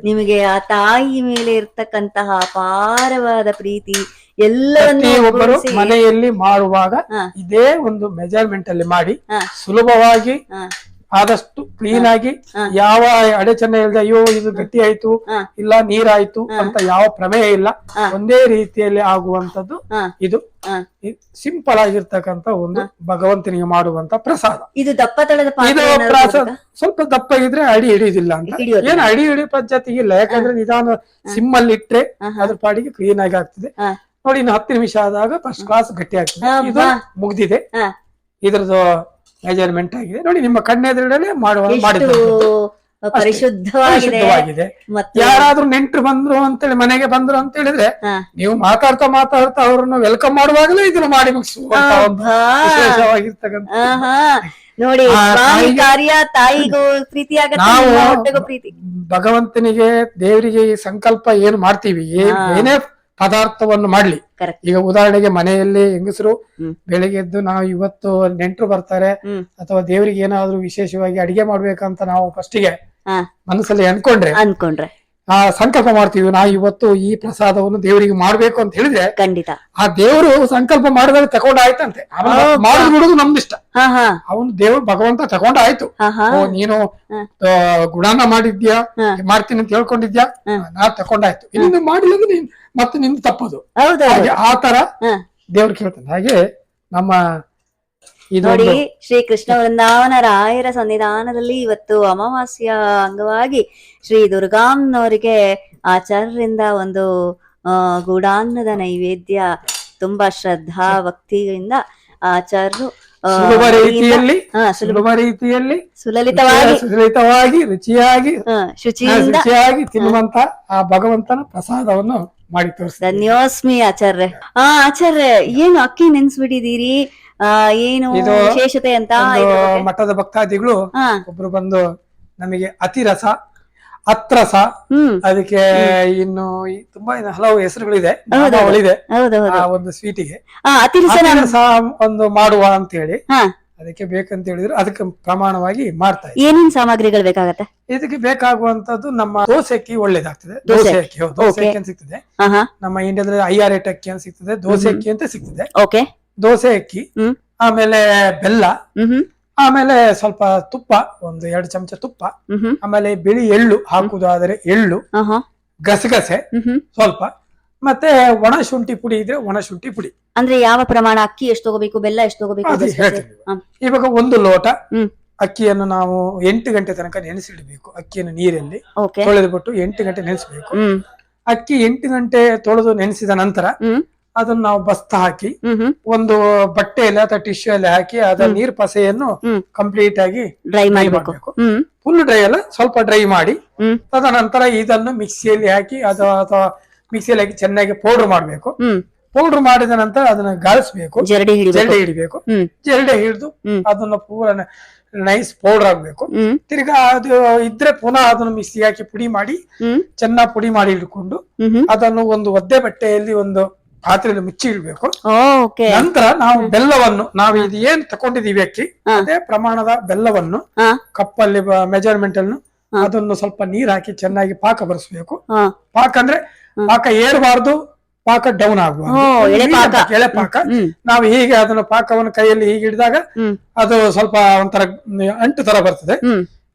ನಿಮಗೆ ಆ ತಾಯಿ ಮೇಲೆ ಇರ್ತಕ್ಕಂತಹ ಅಪಾರವಾದ ಪ್ರೀತಿ ಎಲ್ಲವನ್ನೂ ಒಬ್ಬರು ಮನೆಯಲ್ಲಿ ಮಾಡುವಾಗ ಇದೇ ಒಂದು ಮೆಜರ್ಮೆಂಟ್ ಅಲ್ಲಿ ಮಾಡಿ ಸುಲಭವಾಗಿ, ಆದಷ್ಟು ಕ್ಲೀನ್ ಆಗಿ, ಯಾವ ಅಡೆಚಣೆ ಇಲ್ಲದೆ ಅಯ್ಯೋ ಇದು ಗಟ್ಟಿ ಆಯ್ತು ಇಲ್ಲ ನೀರಾಯ್ತು ಅಂತ ಯಾವ ಪ್ರಮೇಯ ಇಲ್ಲ, ಒಂದೇ ರೀತಿಯಲ್ಲಿ ಆಗುವಂತದ್ದು ಇದು ಸಿಂಪಲ್ ಆಗಿರ್ತಕ್ಕಂತ ಒಂದು ಭಗವಂತನಿಗೆ ಮಾಡುವಂತ ಪ್ರಸಾದ. ಇದು ದಪ್ಪ ತಳದ ಇದು ಪ್ರಸಾದ ಸ್ವಲ್ಪ ದಪ್ಪ ಇದ್ರೆ ಅಡಿ ಹಿಡಿಯುದಿಲ್ಲ ಅಂತ ಏನು ಅಡಿ ಹಿಡಿಯೋ ಪದ್ಧತಿ ಇಲ್ಲ, ಯಾಕಂದ್ರೆ ನಿಧಾನ ಸಿಮ್ಮಲ್ಲಿ ಇಟ್ರೆ ಅದ್ರ ಪಾಡಿಗೆ ಕ್ಲೀನ್ ಆಗಿ ಆಗ್ತದೆ. ನೋಡಿ, ಇನ್ನು 10 ನಿಮಿಷ ಆದಾಗ ಫಸ್ಟ್ ಕ್ಲಾಸ್ ಗಟ್ಟಿ ಆಗ್ತದೆ. ಇದು ಮುಗ್ದಿದೆ, ಇದ್ರದ್ದು ಮೆಜರ್ಮೆಂಟ್ ಆಗಿದೆ ನೋಡಿ, ನಿಮ್ಮ ಕಣ್ಣೆದುರುಗಡೆ ಪರಿಶುದ್ಧವಾಗಿದೆ. ಯಾರಾದ್ರೂ ನೆಂಟರು ಬಂದ್ರು ಅಂತೇಳಿ ಮನೆಗೆ ಬಂದ್ರು ಅಂತ ಹೇಳಿದ್ರೆ ನೀವು ಮಾತಾಡ್ತಾ ಅವ್ರನ್ನ ವೆಲ್ಕಮ್ ಮಾಡುವಾಗಲೇ ಇದನ್ನ ಮಾಡಿ ಮುಗಿಸುವಂತ ಒಂದು ವಿಶೇಷವಾಗಿರ್ತಕ್ಕಂಥ ನೋಡಿ, ತಾಯಿಗೂ ಪ್ರೀತಿ ಪ್ರೀತಿ. ಭಗವಂತನಿಗೆ ದೇವರಿಗೆ ಈ ಸಂಕಲ್ಪ ಏನು ಮಾಡ್ತೀವಿ, ಏನೇ ಪದಾರ್ಥವನ್ನು ಮಾಡ್ಲಿ, ಈಗ ಉದಾಹರಣೆಗೆ ಮನೆಯಲ್ಲಿ ಹೆಂಗಸರು ಬೆಳಿಗ್ಗೆ ಎದ್ದು ನಾವು ಇವತ್ತು ನೆಂಟರು ಬರ್ತಾರೆ ಅಥವಾ ದೇವರಿಗೆ ಏನಾದ್ರು ವಿಶೇಷವಾಗಿ ಅಡಿಗೆ ಮಾಡ್ಬೇಕಂತ ನಾವು ಫಸ್ಟಿಗೆ ಮನಸ್ಸಲ್ಲಿ ಅನ್ಕೊಂಡ್ರೆ ಆ ಸಂಕಲ್ಪ ಮಾಡ್ತೀವಿ, ನಾವು ಇವತ್ತು ಈ ಪ್ರಸಾದವನ್ನು ದೇವರಿಗೆ ಮಾಡ್ಬೇಕು ಅಂತ ಹೇಳಿದ್ರೆ ಖಂಡಿತ ಆ ದೇವರು ಸಂಕಲ್ಪ ಮಾಡಿದಾಗ ತಗೊಂಡಾಯ್ತಂತೆ. ಮಾಡಿ ಬಿಡುದು ನಮ್ದಿಷ್ಟ, ಅವನು ದೇವ್ರು ಭಗವಂತ ತಗೊಂಡಾಯ್ತು, ನೀನು ಗುಣಾನ ಮಾಡಿದ್ಯಾ ಮಾಡ್ತೀನಿ ಅಂತ ಹೇಳ್ಕೊಂಡಿದ್ಯಾ, ನಾ ತಗೊಂಡಾಯ್ತು, ಇನ್ನು ಮಾಡಿಲ್ಲ ಅಂದ್ರೆ ನೀನ್ ಮತ್ತೆ ನಿಂದು ತಪ್ಪದು. ಆ ತರ ದೇವ್ರು ಕೇಳ್ತಾನೆ. ಹಾಗೆ ನಮ್ಮ ನೋಡಿ, ಶ್ರೀ ಕೃಷ್ಣ ವೃಂದಾವನ ರಾಯರ ಸನ್ನಿಧಾನದಲ್ಲಿ ಇವತ್ತು ಅಮಾವಾಸ್ಯ ಅಂಗವಾಗಿ ಶ್ರೀ ದುರ್ಗಾಂನವರಿಗೆ ಆಚಾರ್ಯರಿಂದ ಒಂದು ಗೂಢಾನ್ನದ ನೈವೇದ್ಯ ತುಂಬಾ ಶ್ರದ್ಧಾ ಭಕ್ತಿಯಿಂದ ಆಚಾರ್ಯರು ಸುಲಲಿತವಾಗಿ ರುಚಿಯಾಗಿ ಶುಚಿಯಾಗಿ ತಿನ್ನುವಂತ ಆ ಭಗವಂತನ ಪ್ರಸಾದವನ್ನು ಮಾಡಿ ತೋರಿಸ್ತಾರೆ. ಧನ್ಯೋಸ್ಮಿ ಆಚಾರ್ಯ. ಆಚಾರ್ಯ, ಏನು ಅಕ್ಕಿ ನೆನ್ಸ್ಬಿಟ್ಟಿದೀರಿ, ಏನು ವಿಶೇಷತೆ ಅಂತ ಮಠದ ಭಕ್ತಾದಿಗಳು ಒಬ್ರು ಬಂದು ನಮಗೆ ಅತಿರಸ, ಅತ್ರಸ, ಅದಕ್ಕೆ ಇನ್ನು ತುಂಬಾ ಹಲವು ಹೆಸರುಗಳಿದೆ, ಒಂದು ಸ್ವೀಟಿಗೆ ಅತಿರಸ ಒಂದು ಮಾಡುವ ಅಂತ ಹೇಳಿ ಅದಕ್ಕೆ ಬೇಕಂತ ಹೇಳಿದ್ರು. ಅದಕ್ಕೆ ಪ್ರಮಾಣವಾಗಿ ಮಾಡ್ತಾ ಇದ್ದೀವಿ. ಏನೇನ್ ಸಾಮಗ್ರಿಗಳು ಬೇಕಾಗತ್ತೆ? ಇದಕ್ಕೆ ಬೇಕಾಗುವಂತದ್ದು ನಮ್ಮ ದೋಸೆ ಅಕ್ಕಿ ಒಳ್ಳೇದಾಗ್ತದೆ. ದೋಸೆ ಅಕ್ಕಿ ಅಂತ ಸಿಗ್ತದೆ ನಮ್ಮ ಇಂಡಿಯಾದಲ್ಲಿ, IR8 ಅಕ್ಕಿ ಅಂತ ಸಿಗ್ತದೆ, ದೋಸೆ ಅಕ್ಕಿ ಅಂತ ಸಿಗ್ತದೆ. ದೋಸೆ ಅಕ್ಕಿ, ಆಮೇಲೆ ಬೆಲ್ಲ, ಆಮೇಲೆ ಸ್ವಲ್ಪ ತುಪ್ಪ, ಒಂದು 2 ಚಮಚ ತುಪ್ಪ, ಆಮೇಲೆ ಬಿಳಿ ಎಳ್ಳು ಹಾಕುವುದಾದರೆ ಎಳ್ಳು, ಗಸಗಸೆ ಸ್ವಲ್ಪ, ಮತ್ತೆ ಒಣ ಶುಂಠಿ ಪುಡಿ ಇದ್ರೆ ಒಣ ಶುಂಠಿ ಪುಡಿ. ಅಂದ್ರೆ ಯಾವ ಪ್ರಮಾಣ ಅಕ್ಕಿ ಎಷ್ಟು ತಗೋಬೇಕು, ಬೆಲ್ಲ ಎಷ್ಟು ತಗೋಬೇಕು? ಇವಾಗ 1 ಲೋಟ ಅಕ್ಕಿಯನ್ನು ನಾವು 8 ಗಂಟೆ ತನಕ ನೆನೆಸಿಡ್ಬೇಕು. ಅಕ್ಕಿಯನ್ನು ನೀರಲ್ಲಿ ತೊಳೆದುಬಿಟ್ಟು 8 ಗಂಟೆ ನೆನೆಸಬೇಕು. ಅಕ್ಕಿ 8 ಗಂಟೆ ತೊಳೆದು ನೆನೆಸಿದ ನಂತರ ಅದನ್ನ ನಾವು ಬಸ್ತ ಹಾಕಿ ಒಂದು ಬಟ್ಟೆಯಲ್ಲಿ ಅಥವಾ ಟಿಶ್ಯೂ ಅಲ್ಲಿ ಹಾಕಿ ಅದರ ನೀರ್ ಪಸೆಯನ್ನು ಕಂಪ್ಲೀಟ್ ಆಗಿ ಡ್ರೈ ಮಾಡಬೇಕು. ಫುಲ್ ಡ್ರೈ ಅಲ್ಲ, ಸ್ವಲ್ಪ ಡ್ರೈ ಮಾಡಿ ತದನಂತರ ಇದನ್ನು ಮಿಕ್ಸಿಯಲ್ಲಿ ಹಾಕಿ ಅಥವಾ ಮಿಕ್ಸಿಯಲ್ಲಿ ಹಾಕಿ ಚೆನ್ನಾಗಿ ಪೌಡರ್ ಮಾಡಬೇಕು. ಪೌಡರ್ ಮಾಡಿದ ನಂತರ ಅದನ್ನ ಗಾಳಿಸ್ಬೇಕು, ಜರಡಿ ಹಿಡಿಬೇಕು. ಜರಡಿ ಹಿಡಿದು ಅದನ್ನ ಪೂರ ನೈಸ್ ಪೌಡರ್ ಆಗ್ಬೇಕು. ತಿರ್ಗಾ ಅದು ಇದ್ರೆ ಪುನಃ ಅದನ್ನು ಮಿಕ್ಸಿ ಹಾಕಿ ಪುಡಿ ಮಾಡಿ ಚೆನ್ನಾಗಿ ಪುಡಿ ಮಾಡಿ ಇಟ್ಕೊಂಡು ಅದನ್ನು ಒಂದು ಒದ್ದೆ ಬಟ್ಟೆಯಲ್ಲಿ ಒಂದು ಪಾತ್ರೆಯಲ್ಲಿ ಮುಚ್ಚಿ ಇಡ್ಬೇಕು. ನಂತರ ನಾವು ಬೆಲ್ಲವನ್ನು, ನಾವು ಇದು ಏನ್ ತಕೊಂಡಿದೀವಿ ಅಕ್ಕಿ, ಅದೇ ಪ್ರಮಾಣದ ಬೆಲ್ಲವನ್ನು ಕಪ್ಪಲ್ಲಿ ಮೆಜರ್ಮೆಂಟ್ ಅನ್ನು ಅದನ್ನು ಸ್ವಲ್ಪ ನೀರ್ ಹಾಕಿ ಚೆನ್ನಾಗಿ ಪಾಕ ಬರೆಸ್ಬೇಕು. ಪಾಕ ಅಂದ್ರೆ ಪಾಕ ಏರಬಾರ್ದು, ಪಾಕ ಡೌನ್ ಆಗಬಾರ್ದು, ಎಳೆ ಪಾಕ. ನಾವು ಹೀಗೆ ಅದನ್ನ ಪಾಕವನ್ನು ಕೈಯಲ್ಲಿ ಹೀಗೆ ಹಿಡಿದಾಗ ಅದು ಸ್ವಲ್ಪ ಒಂಥರ ಅಂಟು ತರ ಬರ್ತದೆ.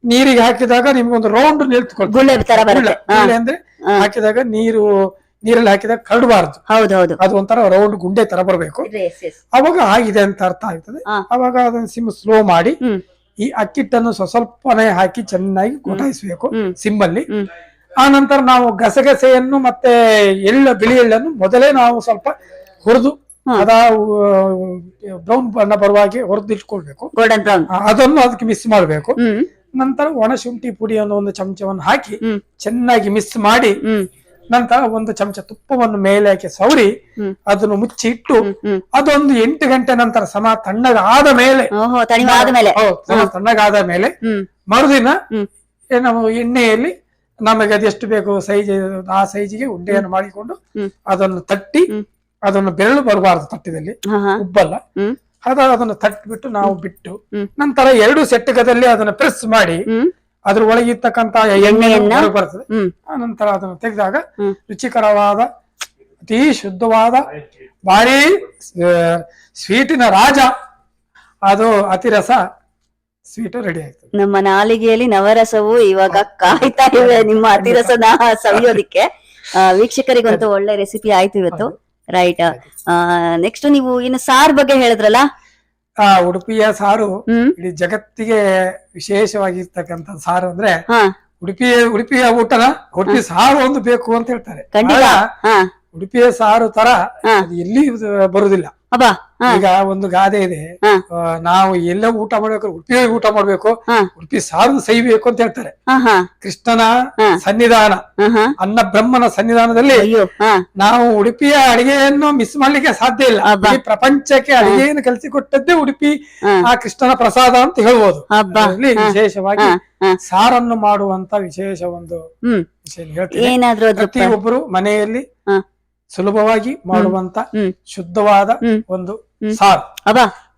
ನೀರಿಗೆ ಹಾಕಿದಾಗ ನಿಮ್ಗೊಂದು ರೌಂಡ್ ನಿಲ್ತ್ಕೊಳ್ತದೆ. ಅಂದ್ರೆ ಹಾಕಿದಾಗ ನೀರಲ್ಲಿ ಹಾಕಿದಾಗ ಕರಡಬಾರ್ದು, ಅದು ಒಂಥರ ರೌಂಡ್ ಗುಂಡೆ ತರ ಬರಬೇಕು. ಅವಾಗ ಆಗಿದೆ ಅಂತ ಅರ್ಥ ಆಗ್ತದೆ. ಅವಾಗ ಅದನ್ನ ಸಿಮ್ ಸ್ಲೋ ಮಾಡಿ ಈ ಅಕ್ಕಿಟ್ಟನ್ನು ಸ್ವಲ್ಪನೇ ಹಾಕಿ ಚೆನ್ನಾಗಿ ಗೊಟಾಯಿಸ್ಬೇಕು ಸಿಮ್ಮಲ್ಲಿ. ಆ ನಂತರ ನಾವು ಗಸಗಸೆಯನ್ನು ಮತ್ತೆ ಬಿಳಿ ಎಳ್ಳನ್ನು ಮೊದಲೇ ನಾವು ಸ್ವಲ್ಪ ಹುರಿದು ಬ್ರೌನ್ ಬಣ್ಣ ಬರುವಾಗೆ ಹುರಿದು ಇಟ್ಕೊಳ್ಬೇಕು. ಅದನ್ನು ಅದಕ್ಕೆ ಮಿಕ್ಸ್ ಮಾಡ್ಬೇಕು. ನಂತರ ಒಣ ಶುಂಠಿ ಪುಡಿಯನ್ನು ಒಂದು ಚಮಚವನ್ನು ಹಾಕಿ ಚೆನ್ನಾಗಿ ಮಿಕ್ಸ್ ಮಾಡಿ ನಂತರ ಒಂದು ಚಮಚ ತುಪ್ಪವನ್ನು ಮೇಲೆ ಹಾಕಿ ಸವರಿ ಅದನ್ನು ಮುಚ್ಚಿ ಇಟ್ಟು ಅದೊಂದು 8 ಗಂಟೆ ನಂತರ ಸಮ ತಣ್ಣಗಾದ ಮೇಲೆ ತಣ್ಣಗಾದ ಮೇಲೆ ಮರುದಿನ ನಾವು ಎಣ್ಣೆಯಲ್ಲಿ ನಮಗೆ ಅದೆಷ್ಟು ಬೇಕು ಸೈಜ್ ಆ ಸೈಜಿಗೆ ಉಂಡೆಯನ್ನು ಮಾಡಿಕೊಂಡು ಅದನ್ನು ತಟ್ಟಿ ಅದನ್ನು ಬೆರಳು ಬರಬಾರದು ತಟ್ಟಿದಲ್ಲಿ ಉಬ್ಬಲ್ಲ ಅದನ್ನು ತಟ್ಟಿಬಿಟ್ಟು ನಾವು ಬಿಟ್ಟು ನಂತರ 2 ಸೆಟ್ಟಗದಲ್ಲಿ ಅದನ್ನು ಪ್ರೆಸ್ ಮಾಡಿ ಅದ್ರ ಒಳಗಿರ್ತಕ್ಕಂತ ಎಣ್ಣೆಯನ್ನು ಬರ್ತದೆ. ಆ ನಂತರ ಅದನ್ನು ತೆಗೆದಾಗ ರುಚಿಕರವಾದ ಅತಿ ಶುದ್ಧವಾದ ಭಾರಿ ಸ್ವೀಟಿನ ರಾಜ ಅದು ಅತಿರಸ ಸ್ವೀಟ್ ರೆಡಿ ಆಗ್ತದೆ. ನಮ್ಮ ನಾಲಿಗೆಯಲ್ಲಿ ನವರಸವು ಇವಾಗ ಕಾಯ್ತಾ ಇವೆ ನಿಮ್ಮ ಅತಿರಸನ ಸವಿಯೋದಿಕ್ಕೆ. ವೀಕ್ಷಕರಿಗಂತೂ ಒಳ್ಳೆ ರೆಸಿಪಿ ಆಯ್ತು ಇವತ್ತು. ರೈಟ್. ನೆಕ್ಸ್ಟ್ ನೀವು ಇನ್ನು ಸಾರ್ ಬಗ್ಗೆ ಹೇಳಿದ್ರಲ್ಲ, ಉಡುಪಿಯ ಸಾರು ಇಡೀ ಜಗತ್ತಿಗೆ ವಿಶೇಷವಾಗಿರ್ತಕ್ಕಂಥ ಸಾರು ಅಂದ್ರೆ ಉಡುಪಿಯ ಊಟನ ಉಡುಪಿ ಸಾರು ಒಂದು ಬೇಕು ಅಂತ ಹೇಳ್ತಾರೆ. ಉಡುಪಿಯ ಸಾರು ತರ ಎಲ್ಲಿ ಬರುದಿಲ್ಲ. ಈಗ ಒಂದು ಗಾದೆ ಇದೆ, ನಾವು ಎಲ್ಲ ಊಟ ಮಾಡ್ಬೇಕು ಉಡುಪಿ ಊಟ ಮಾಡ್ಬೇಕು, ಉಡುಪಿ ಸಾರು ಸೈಬೇಕು ಅಂತ ಹೇಳ್ತಾರೆ. ಕೃಷ್ಣನ ಸನ್ನಿಧಾನ, ಅನ್ನ ಬ್ರಹ್ಮನ ಸನ್ನಿಧಾನದಲ್ಲಿ ನಾವು ಉಡುಪಿಯ ಅಡಿಗೆಯನ್ನು ಮಿಸ್ ಮಾಡ್ಲಿಕ್ಕೆ ಸಾಧ್ಯ ಇಲ್ಲ. ಈ ಪ್ರಪಂಚಕ್ಕೆ ಅಡಿಗೆಯನ್ನು ಕಲಿಸಿಕೊಟ್ಟದ್ದೇ ಉಡುಪಿ ಆ ಕೃಷ್ಣನ ಪ್ರಸಾದ ಅಂತ ಹೇಳ್ಬೋದು. ಅದರಲ್ಲಿ ವಿಶೇಷವಾಗಿ ಸಾರನ್ನು ಮಾಡುವಂತ ವಿಶೇಷ ಒಂದು ವಿಷಯ ಹೇಳ್ತೀನಿ. ಪ್ರತಿಯೊಬ್ಬರು ಮನೆಯಲ್ಲಿ ಸುಲಭವಾಗಿ ಮಾಡುವಂತ ಶುದ್ಧವಾದ ಒಂದು ಸಾರು.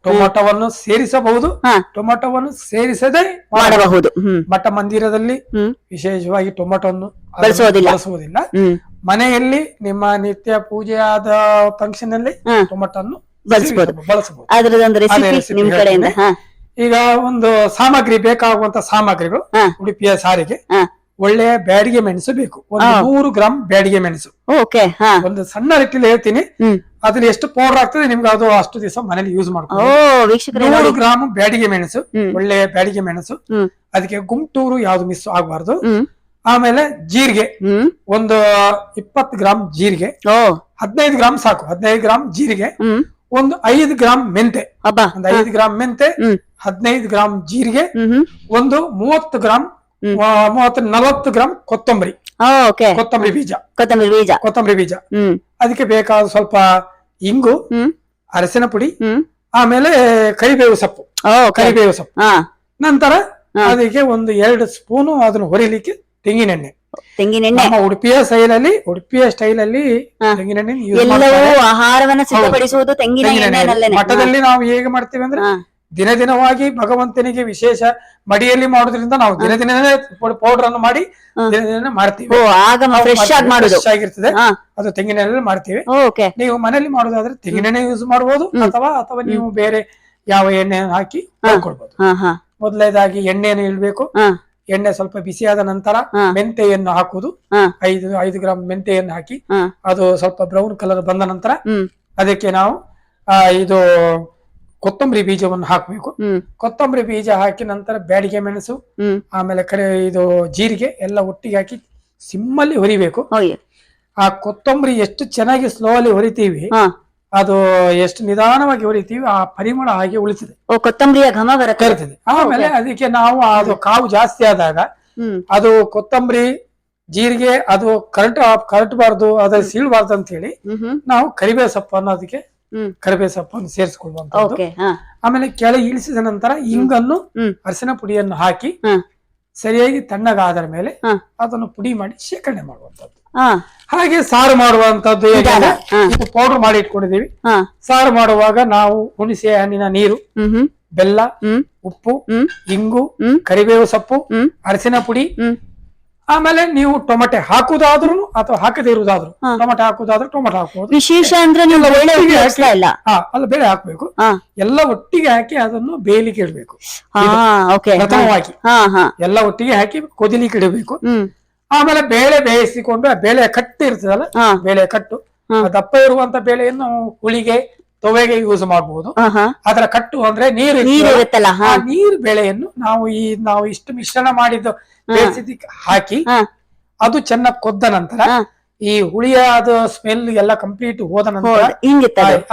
ಟೊಮೊಟೊವನ್ನು ಸೇರಿಸಬಹುದು, ಟೊಮೊಟೊವನ್ನು ಸೇರಿಸದೆ ಮಾಡಬಹುದು. ಮಠ ಮಂದಿರದಲ್ಲಿ ವಿಶೇಷವಾಗಿ ಟೊಮೊಟೊವನ್ನು ಬಳಸುವುದಿಲ್ಲ. ಮನೆಯಲ್ಲಿ ನಿಮ್ಮ ನಿತ್ಯ ಪೂಜೆಯಾದ ಫಂಕ್ಷನ್ ಅಲ್ಲಿ ಟೊಮೊಟೊನ್ನು ಬಳಸಬಹುದು. ಈಗ ಒಂದು ಸಾಮಗ್ರಿ ಬೇಕಾಗುವಂತ ಸಾಮಗ್ರಿಗಳು ಉಡುಪಿಯ ಸಾರಿಗೆ ಒಳ್ಳೆಯ ಬ್ಯಾಡಿಗೆ ಮೆಣಸು ಬೇಕು. 100 ಗ್ರಾಂ ಬ್ಯಾಡಿಗೆ ಮೆಣಸು. ಒಂದು ಸಣ್ಣ ರೀತಿಯಲ್ಲಿ ಹೇಳ್ತೀನಿ, ಅದ್ರಲ್ಲಿ ಎಷ್ಟು ಪೌಡರ್ ಆಗ್ತದೆ ನಿಮ್ಗೆ ಅದು ಅಷ್ಟು ದಿವಸ ಮನೇಲಿ ಯೂಸ್ ಮಾಡ್ಕೊಂಡು. 100 ಗ್ರಾಮ್ ಬ್ಯಾಡಿಗೆ ಮೆಣಸು, ಒಳ್ಳೆಯ ಬ್ಯಾಡಿಗೆ ಮೆಣಸು. ಅದಕ್ಕೆ ಗುಂಟೂರು ಯಾವ್ದು ಮಿಸ್ ಆಗಬಾರ್ದು. ಆಮೇಲೆ ಜೀರಿಗೆ ಒಂದು 20 ಗ್ರಾಂ ಜೀರಿಗೆ, 15 ಗ್ರಾಂ ಸಾಕು. 15 ಗ್ರಾಂ ಜೀರಿಗೆ, ಒಂದು 5 ಗ್ರಾಂ ಮೆಂತೆ, ಒಂದು 5 ಗ್ರಾಂ ಮೆಂತೆ, 15 ಗ್ರಾಂ ಜೀರಿಗೆ, ಒಂದು 30 ಗ್ರಾಂ 40 ಗ್ರಾಂ ಕೊತ್ತಂಬರಿ, ಕೊತ್ತಂಬರಿ ಬೀಜ. ಅದಕ್ಕೆ ಬೇಕಾದ ಸ್ವಲ್ಪ ಇಂಗು, ಅರಸಿನ ಪುಡಿ, ಆಮೇಲೆ ಕರಿಬೇವು ಸೊಪ್ಪು. ನಂತರ ಅದಕ್ಕೆ ಒಂದು 2 ಸ್ಪೂನು ಅದನ್ನು ಹೊರಿಲಿಕ್ಕೆ ತೆಂಗಿನೆಣ್ಣೆ. ನಮ್ಮ ಉಡುಪಿಯ ಸ್ಟೈಲಲ್ಲಿ ತೆಂಗಿನೆಣ್ಣೆ ಆಹಾರವನ್ನು ಸಿದ್ಧಪಡಿಸುವುದು ತೆಂಗಿನೆಣ್ಣೆ. ಮಠದಲ್ಲಿ ನಾವು ಹೇಗೆ ಮಾಡ್ತೇವೆ ಅಂದ್ರೆ ದಿನವಾಗಿ ಭಗವಂತನಿಗೆ ವಿಶೇಷ ಮಡಿಯಲ್ಲಿ ಮಾಡೋದ್ರಿಂದ ನಾವು ದಿನದಿನೇ ಪೌಡರ್ ಅನ್ನು ಮಾಡಿ ದಿನ ಮಾಡ್ತೀವಿ. ಫ್ರೆಶ್ ಆಗಿರ್ತದೆ ಅದು ತೆಂಗಿನೆಣ್ಣೆ ಮಾಡ್ತೀವಿ. ನೀವು ಮನೆಯಲ್ಲಿ ಮಾಡೋದಾದ್ರೆ ತೆಂಗಿನೆಣ್ಣೆ ಯೂಸ್ ಮಾಡಬಹುದು, ಅಥವಾ ನೀವು ಬೇರೆ ಯಾವ ಎಣ್ಣೆ ಹಾಕಿ ಮಾಡ್ಕೊಳ್ಬಹುದು. ಮೊದಲನೇದಾಗಿ ಎಣ್ಣೆಯನ್ನು ಇಡಬೇಕು. ಎಣ್ಣೆ ಸ್ವಲ್ಪ ಬಿಸಿಯಾದ ನಂತರ ಮೆಂತೆಯನ್ನು ಹಾಕುವುದು. 5 ಗ್ರಾಂ ಮೆಂತೆಯನ್ನು ಹಾಕಿ ಅದು ಸ್ವಲ್ಪ ಬ್ರೌನ್ ಕಲರ್ ಬಂದ ನಂತರ ಅದಕ್ಕೆ ನಾವು ಇದು ಕೊತ್ತಂಬರಿ ಬೀಜವನ್ನು ಹಾಕಬೇಕು. ಕೊತ್ತಂಬರಿ ಬೀಜ ಹಾಕಿ ನಂತರ ಬ್ಯಾಡಿಗೆ ಮೆಣಸು, ಆಮೇಲೆ ಇದು ಜೀರಿಗೆ ಎಲ್ಲ ಒಟ್ಟಿಗೆ ಹಾಕಿ ಸಿಮ್ಮಲ್ಲಿ ಹೊರಿಬೇಕು. ಆ ಕೊತ್ತಂಬರಿ ಎಷ್ಟು ಚೆನ್ನಾಗಿ ಸ್ಲೋ ಅಲ್ಲಿ ಹೊರಿತೀವಿ, ಅದು ಎಷ್ಟು ನಿಧಾನವಾಗಿ ಹೊರಿತೀವಿ ಆ ಪರಿಮಳ ಹಾಗೆ ಉಳಿತದೆ, ಕೊತ್ತಂಬರಿಯ ಘಮ ಬರ್ತದೆ. ಆಮೇಲೆ ಅದಕ್ಕೆ ನಾವು ಅದು ಕಾವು ಜಾಸ್ತಿ ಆದಾಗ ಅದು ಕೊತ್ತಂಬರಿ ಜೀರಿಗೆ ಅದು ಕರಟಬಾರ್ದು, ಅದ ಸೀಳ್ಬಾರ್ದು ಅಂತ ಹೇಳಿ ನಾವು ಕರಿಬೇವು ಸೊಪ್ಪನ್ನು ಅದಕ್ಕೆ ಕರಿಬೇವು ಸೊಪ್ಪನ್ನು ಸೇರಿಸಿಕೊಳ್ಳುವಂತ. ಆಮೇಲೆ ಕೆಳಗೆ ಇಳಿಸಿದ ನಂತರ ಇಂಗನ್ನು ಅರಸಿನ ಪುಡಿಯನ್ನು ಹಾಕಿ ಸರಿಯಾಗಿ ತಣ್ಣಗಾದ ಮೇಲೆ ಅದನ್ನು ಪುಡಿ ಮಾಡಿ ಶೇಖರಣೆ ಮಾಡುವಂತದ್ದು. ಹಾಗೆ ಸಾರು ಮಾಡುವಂತದ್ದು ಪೌಡರ್ ಮಾಡಿ ಇಟ್ಕೊಂಡಿದೀವಿ. ಸಾರು ಮಾಡುವಾಗ ನಾವು ಹುಣಸೆ ಹಣ್ಣಿನ ನೀರು, ಬೆಲ್ಲ, ಉಪ್ಪು, ಇಂಗು, ಕರಿಬೇವು ಸೊಪ್ಪು, ಅರಸಿನ ಪುಡಿ, ಆಮೇಲೆ ನೀವು ಟೊಮೆಟೊ ಹಾಕುದಾದ್ರು ಅಥವಾ ಹಾಕದೇ ಇರುವುದಾದ್ರು ಟೊಮೆಟೊ ಹಾಕುದಾದ್ರೆ ಟೊಮೆಟೊ ಹಾಕಬಹುದು. ವಿಶೇಷ ಅಂದ್ರೆ ಅಲ್ಲ ಬೇಳೆ ಹಾಕ್ಬೇಕು. ಎಲ್ಲ ಒಟ್ಟಿಗೆ ಹಾಕಿ ಅದನ್ನು ಬೇಯಲಿಕ್ಕೆ ಇಡಬೇಕು. ಪ್ರಥಮವಾಗಿ ಎಲ್ಲ ಒಟ್ಟಿಗೆ ಹಾಕಿ ಕೊದಿಲಿಕ್ಕೆ ಇಡಬೇಕು. ಆಮೇಲೆ ಬೇಳೆ ಬೇಯಿಸಿಕೊಂಡು ಆ ಬೇಳೆ ಕಟ್ಟು ಇರ್ತದಲ್ಲ, ಬೇಳೆ ಕಟ್ಟು ದಪ್ಪ ಇರುವಂತ ಬೇಳೆಯನ್ನು ಹುಳಿಗೆ ತೊವೆಗೆ ಯೂಸ್ ಮಾಡಬಹುದು. ಅದರ ಕಟ್ಟು ಅಂದ್ರೆ ನೀರು ನೀರು ಬೇಳೆಯನ್ನು ನಾವು ಇಷ್ಟು ಮಿಶ್ರಣ ಮಾಡಿದ್ದು ಹಾಕಿ ಅದು ಚೆನ್ನಾಗಿ ಕೊದ್ದ ನಂತರ ಈ ಹುಳಿಯಾದ ಸ್ಮೆಲ್ ಎಲ್ಲ ಕಂಪ್ಲೀಟ್ ಹೋದ ನಂತರ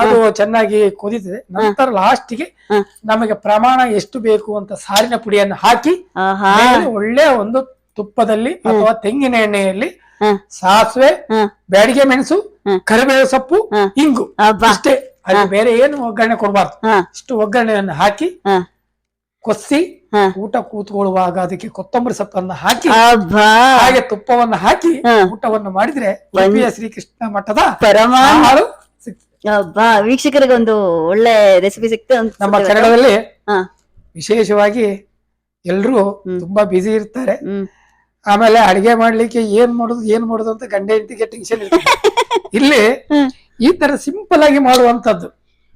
ಅದು ಚೆನ್ನಾಗಿ ಕೊದಿತದೆ. ನಂತರ ಲಾಸ್ಟಿಗೆ ನಮಗೆ ಪ್ರಮಾಣ ಎಷ್ಟು ಬೇಕು ಅಂತ ಸಾರಿನ ಪುಡಿಯನ್ನು ಹಾಕಿ ಒಳ್ಳೆ ಒಂದು ತುಪ್ಪದಲ್ಲಿ ಅಥವಾ ತೆಂಗಿನ ಎಣ್ಣೆಯಲ್ಲಿ ಹ. ಸಾಸಿವೆ, ಹ. ಬ್ಯಾಡಿಗೆ ಮೆಣಸು, ಹ. ಕರಿಬೇವು ಸೊಪ್ಪು, ಹ. ಇಂಗು ಅಬ್ಬಾ. ಇಷ್ಟೇ. ಅದು ಬೇರೆ ಏನು ಒಗ್ಗರಣೆ ಕೊಡಬಾರ್ದು. ಹ. ಇಷ್ಟು ಒಗ್ಗರಣೆಯನ್ನು ಹಾಕಿ ಹ. ಕೊಸಿ ಹ. ಊಟ ಕೂತ್ಕೊಳ್ಳುವಾಗ ಅದಕ್ಕೆ ಕೊತ್ತಂಬರಿ ಸೊಪ್ಪನ್ನು ಹಾಕಿ ಅಬ್ಬಾ. ಹಾಗೆ ತುಪ್ಪವನ್ನು ಹಾಕಿ ಹ. ಊಟವನ್ನು ಮಾಡಿದ್ರೆ ಉಡುಪಿಯ ಶ್ರೀಕೃಷ್ಣ ಮಠದ ಪರಮಾನ್ನ ಆಹಾರ ಸಿಗ್ತದೆ. ಅಬ್ಬಾ, ವೀಕ್ಷಕರಿಗೆ ಒಂದು ಒಳ್ಳೆ ರೆಸಿಪಿ ಸಿಕ್ತು ನಮ್ಮ ಅನ್ಸುತ್ತೆ ಇವತ್ತು. ಕನ್ನಡದಲ್ಲಿ ಹ. ವಿಶೇಷವಾಗಿ ಎಲ್ರು ಹ್ಮ್. ತುಂಬಾ ಬ್ಯುಸಿ ಇರ್ತಾರೆ. ಹ್ಮ್. ಆಮೇಲೆ ಅಡಿಗೆ ಮಾಡ್ಲಿಕ್ಕೆ ಏನ್ ಮಾಡುದು ಅಂತ ಗಂಡ ಹೆಂಡತಿಗೆ ಟೆನ್ಷನ್ ಇರ್ತದೆ. ಇಲ್ಲಿ ಹ್ಮ್. ಈ ತರ ಸಿಂಪಲ್ ಆಗಿ ಮಾಡುವಂತದ್ದು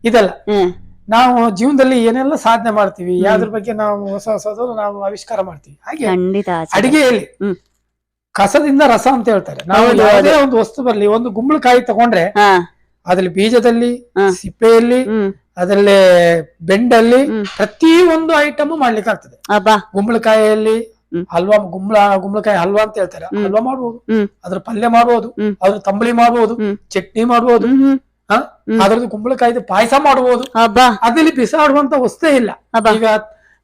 ಇದೆಲ್ಲ. ಹ್ಮ್. ನಾವು ಜೀವನದಲ್ಲಿ ಏನೆಲ್ಲ ಸಾಧನೆ ಮಾಡ್ತೀವಿ, ಹ್ಮ್. ಯಾವ್ದ್ರ ಬಗ್ಗೆ ನಾವು ಹೊಸದು ನಾವು ಆವಿಷ್ಕಾರ ಮಾಡ್ತೀವಿ. ಹಾಗೆ ಖಂಡಿತ ಆಚಾರ್ಯ. ಅಡಿಗೆಯಲ್ಲಿ ಹ್ಮ್. ಕಸದಿಂದ ರಸ ಅಂತ ಹೇಳ್ತಾರೆ. ನಾವು ಹೌದು, ಯಾವುದೇ ಹೌದು. ಒಂದು ವಸ್ತು ಬರ್ಲಿ, ಒಂದು ಗುಂಬಳಕಾಯಿ ತಗೊಂಡ್ರೆ ಹಾ. ಅದ್ರಲ್ಲಿ ಬೀಜದಲ್ಲಿ, ಹ. ಸಿಪ್ಪೆಯಲ್ಲಿ, ಹ್ಮ್. ಅದರಲ್ಲಿ ಬೆಂಡಲ್ಲಿ ಹ್ಮ್. ಪ್ರತಿ ಒಂದು ಐಟಮ್ ಮಾಡ್ಲಿಕ್ಕೆ ಆಗ್ತದೆ. ಅಬ್ಬಾ. ಗುಂಬಳಕಾಯಿಯಲ್ಲಿ ಹ್ಮ್. ಹಲ್ವಾ, ಗುಂಬಳಕಾಯಿ ಹಲ್ವಾ ಅಂತ ಹೇಳ್ತಾರೆ. ಹ್ಮ್. ಹಲ್ವಾ ಮಾಡ್ಬೋದು, ಹ್ಮ್. ಅದ್ರ ಪಲ್ಯ ಮಾಡ್ಬೋದು, ಹ್ಮ್. ಅದ್ರ ತಂಬಳಿ ಮಾಡ್ಬೋದು, ಹ್ಮ್. ಚಟ್ನಿ ಮಾಡ್ಬೋದು, ಹ್ಮ್. ಹ್ಮ್. ಹ್ಮ್. ಅದ್ರದ್ದು ಕುಂಬಳಕಾಯಿದು ಪಾಯಸ ಮಾಡ್ಬೋದು. ಅಬ್ಬಾ. ಅದ್ರಲ್ಲಿ ಬಿಸಾಡುವಂತ ವಸ್ತೇ ಇಲ್ಲ. ಅಬ್ಬಾ. ಈಗ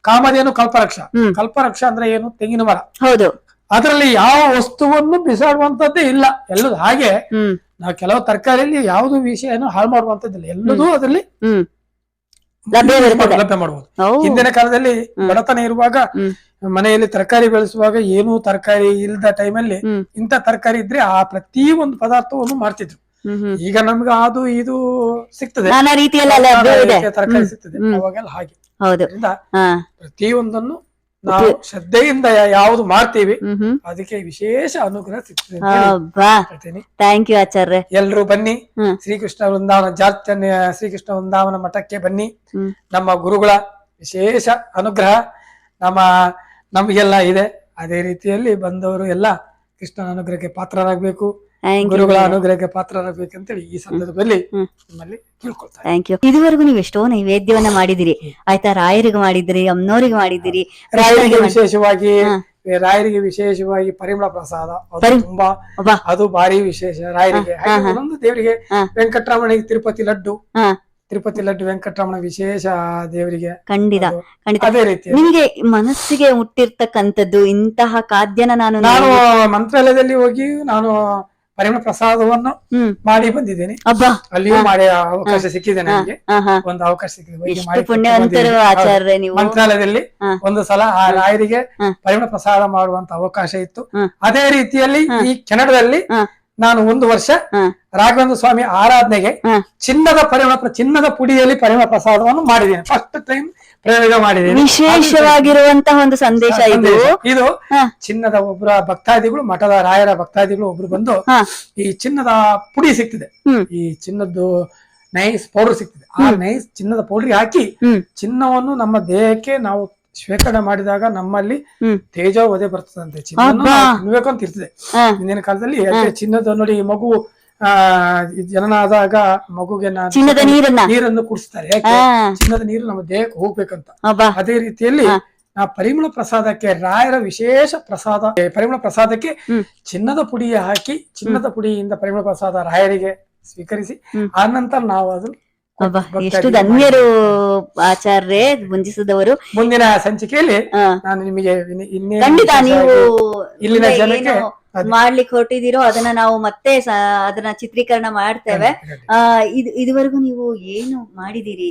ಕಾಮಧೇನು ಕಲ್ಪವೃಕ್ಷ. ಹ್ಮ್. ಕಲ್ಪವೃಕ್ಷ ಅಂದ್ರೆ ಏನು? ತೆಂಗಿನ ಮರ. ಹೌದು. ಅದರಲ್ಲಿ ಯಾವ ವಸ್ತುವನ್ನು ಬಿಸಾಡುವಂತದ್ದೇ ಇಲ್ಲ. ಎಲ್ಲದು ಹಾಗೆ ಹ್ಮ್. ನಾವು ಕೆಲವು ತರಕಾರಿಯಲ್ಲಿ ಯಾವ್ದು ವಿಷಯನೂ ಹಾಳು ಮಾಡುವಂತದ್ದಿಲ್ಲ. ಎಲ್ಲದೂ ಅದರಲ್ಲಿ ಹ್ಮ್. ಲಭ್ಯವಿರುತ್ತದೆ. ಲಭ್ಯ ಮಾಡಬಹುದು. ಓ. ಹಿಂದಿನ ಕಾಲದಲ್ಲಿ ಹ್ಮ್. ಬಡತನ ಇರುವಾಗ ಹ್ಮ್. ಮನೆಯಲ್ಲಿ ತರಕಾರಿ ಬೆಳೆಸುವಾಗ ಏನೂ ತರಕಾರಿ ಇಲ್ಲದ ಟೈಮಲ್ಲಿ ಹ್ಮ್. ಇಂಥ ತರಕಾರಿ ಇದ್ರೆ ಆ ಪ್ರತಿ ಒಂದು ಪದಾರ್ಥವನ್ನು ಮಾಡ್ತಿದ್ರು. ಹ್ಮ್. ಹ್ಮ್. ಈಗ ನಮ್ಗೆ ಅದು ಇದು ಸಿಗ್ತದೆ, ನಾನಾ ರೀತಿಯಲ್ಲ ನಾನಾ ಲಭ್ಯವಿದೆ. ರೀತಿಯ ತರಕಾರಿ ಹ್ಮ್. ಸಿಗ್ತದೆ. ಹ್ಮ್. ಅವಾಗೆಲ್ಲ ಹಾಗೆ. ಹೌದು. ಅದರಿಂದ ಹಾ. ಪ್ರತಿಯೊಂದನ್ನು ನಾವು ಶ್ರದ್ಧೆಯಿಂದ ಯಾವುದು ಮಾಡ್ತೀವಿ ಹ್ಮ್. ಹ್ಮ್. ಅದಕ್ಕೆ ವಿಶೇಷ ಅನುಗ್ರಹ ಸಿಗ್ತದೆ ಅಂತ ಹೇಳಿ ಅಬ್ಬಾ. ಹೇಳ್ತೀನಿ. ಥ್ಯಾಂಕ್ ಯು ಆಚಾರ್ಯ. ಎಲ್ರು ಬನ್ನಿ, ಹ್ಮ್. ಶ್ರೀಕೃಷ್ಣ ವೃಂದಾವನ ಜಾತ್ಯ ಶ್ರೀಕೃಷ್ಣ ವೃಂದಾವನ ಮಠಕ್ಕೆ ಬನ್ನಿ. ಹ್ಮ್. ನಮ್ಮ ಗುರುಗಳ ವಿಶೇಷ ಅನುಗ್ರಹ ನಮಗೆಲ್ಲ ಇದೆ. ಅದೇ ರೀತಿಯಲ್ಲಿ ಬಂದವರು ಎಲ್ಲ ಕೃಷ್ಣನ ಅನುಗ್ರಹಕ್ಕೆ ಪಾತ್ರರಾಗಬೇಕು, ಗುರುಗಳ ಅನುಗ್ರಹಕ್ಕೆ ಪಾತ್ರರಾಗಬೇಕಂತೇಳಿ ಈ ಸಂದರ್ಭದಲ್ಲಿ ನಿಮ್ಮಲ್ಲಿ ಕೇಳ್ಕೊಳ್ತಾರೆ. Thank you. ಇದುವರೆಗೂ ನೀವು ಎಷ್ಟೋ ನೈವೇದ್ಯವನ್ನ ಮಾಡಿದಿರಿ ಆಯ್ತಾ. ರಾಯರಿಗೆ ಮಾಡಿದಿರಿ, ಅಮ್ಮನವರಿಗೆ ಮಾಡಿದಿರಿ, ರಾಯರಿಗೆ ವಿಶೇಷವಾಗಿ ಪರಿಮಳ ಪ್ರಸಾದ ಅದು ತುಂಬಾ ಅದು ಭಾರಿ ವಿಶೇಷ ರಾಯರಿಗೆ. ಹಾಗೆ ಒಂದೊಂದು ದೇವರಿಗೆ ವೆಂಕಟರಮಣಿಗೆ ತಿರುಪತಿ ಲಡ್ಡು ವೆಂಕಟರಮಣ ವಿಶೇಷ ದೇವರಿಗೆ. ಖಂಡಿತ ಖಂಡಿತ. ಅದೇ ರೀತಿ ನಿಮ್ಗೆ ಮನಸ್ಸಿಗೆ ಹುಟ್ಟಿರ್ತಕ್ಕಂಥದ್ದು ಇಂತಹ ಖಾದ್ಯನ ನಾನು ಮಂತ್ರಾಲಯದಲ್ಲಿ ಹೋಗಿ ನಾನು ಪರಿಮಳ ಪ್ರಸಾದವನ್ನು ಮಾಡಿ ಬಂದಿದ್ದೇನೆ. ಅಲ್ಲಿಯೂ ಮಾಡಿ ಅವಕಾಶ ಸಿಕ್ಕಿದೆ ನನಗೆ. ಒಂದು ಅವಕಾಶ ಸಿಕ್ಕಿದೆ ಆಚಾರ್ಯ ನೀವು. ಮಂತ್ರಾಲಯದಲ್ಲಿ ಒಂದು ಸಲ ಆ ರಾಯರಿಗೆ ಪರಿಮಳ ಪ್ರಸಾದ ಮಾಡುವಂತ ಅವಕಾಶ ಇತ್ತು. ಅದೇ ರೀತಿಯಲ್ಲಿ ಈ ಕೆನಡಾದಲ್ಲಿ ನಾನು 1 ವರ್ಷ ರಾಘವೇಂದ್ರ ಸ್ವಾಮಿ ಆರಾಧನೆಗೆ ಚಿನ್ನದ ಪುಡಿಯಲ್ಲಿ ಪರಿಮಳ ಪ್ರಸಾದವನ್ನು ಮಾಡಿದ್ದೇನೆ. ಫಸ್ಟ್ ಟೈಮ್ ಪ್ರಯೋಗ ಮಾಡಿದ್ದೇನೆ. ವಿಶೇಷವಾಗಿರುವಂತಹ ಒಂದು ಸಂದೇಶ ಇದು ಚಿನ್ನದ ಒಬ್ಬರ ಭಕ್ತಾದಿಗಳು, ಮಠದ ರಾಯರ ಭಕ್ತಾದಿಗಳು ಒಬ್ರು ಬಂದು ಈ ಚಿನ್ನದ ಪುಡಿ ಸಿಗ್ತದೆ, ಈ ಚಿನ್ನದ್ದು ನೈಸ್ ಪೌಡರ್ ಸಿಗ್ತದೆ. ಆ ನೈಸ್ ಚಿನ್ನದ ಪೌಡರ್ ಹಾಕಿ ಚಿನ್ನವನ್ನು ನಮ್ಮ ದೇಹಕ್ಕೆ ನಾವು ಶೇಖರಣೆ ಮಾಡಿದಾಗ ನಮ್ಮಲ್ಲಿ ತೇಜೋವಧೆ ಬರ್ತದಂತೆ. ಚಿನ್ನ ತಿನ್ಬೇಕಂತ ಇರ್ತದೆ. ಹಿಂದಿನ ಕಾಲದಲ್ಲಿ ಚಿನ್ನದ ನೋಡಿ, ಮಗು ಜನನ ಆದಾಗ ಮಗುಗೆ ನೀರನ್ನು ಕುಡಿಸ್ತಾರೆ. ಯಾಕೆ? ಚಿನ್ನದ ನೀರು ನಮ್ಮ ದೇಹಕ್ಕೆ ಹೋಗ್ಬೇಕಂತ. ಅದೇ ರೀತಿಯಲ್ಲಿ ಪರಿಮಳ ಪ್ರಸಾದಕ್ಕೆ ರಾಯರ ವಿಶೇಷ ಪ್ರಸಾದ, ಪರಿಮಳ ಪ್ರಸಾದಕ್ಕೆ ಚಿನ್ನದ ಪುಡಿ ಹಾಕಿ, ಚಿನ್ನದ ಪುಡಿಯಿಂದ ಪರಿಮಳ ಪ್ರಸಾದ ರಾಯರಿಗೆ ಸ್ವೀಕರಿಸಿ ಆ ನಂತರ ನಾವು ಅದು ಎಷ್ಟು ಧನ್ಯರು ಆಚಾರ್ಯ ವಂದಿಸಿದವರು. ಮುಂದಿನ ಸಂಚಿಕೆಯಲ್ಲಿ ನಾನು ನಿಮಗೆ ಖಂಡಿತ ನೀವು ಇಲ್ಲಿನ ಜನಕ್ಕೆ ಮಾಡ್ಲಿಕ್ಕೆ ಹೊರಟಿದ್ದೀರೋ ಅದನ್ನ ನಾವು ಮತ್ತೆ ಅದನ್ನ ಚಿತ್ರೀಕರಣ ಮಾಡ್ತೇವೆ. ಇದುವರೆಗೂ ನೀವು ಏನು ಮಾಡಿದಿರಿ,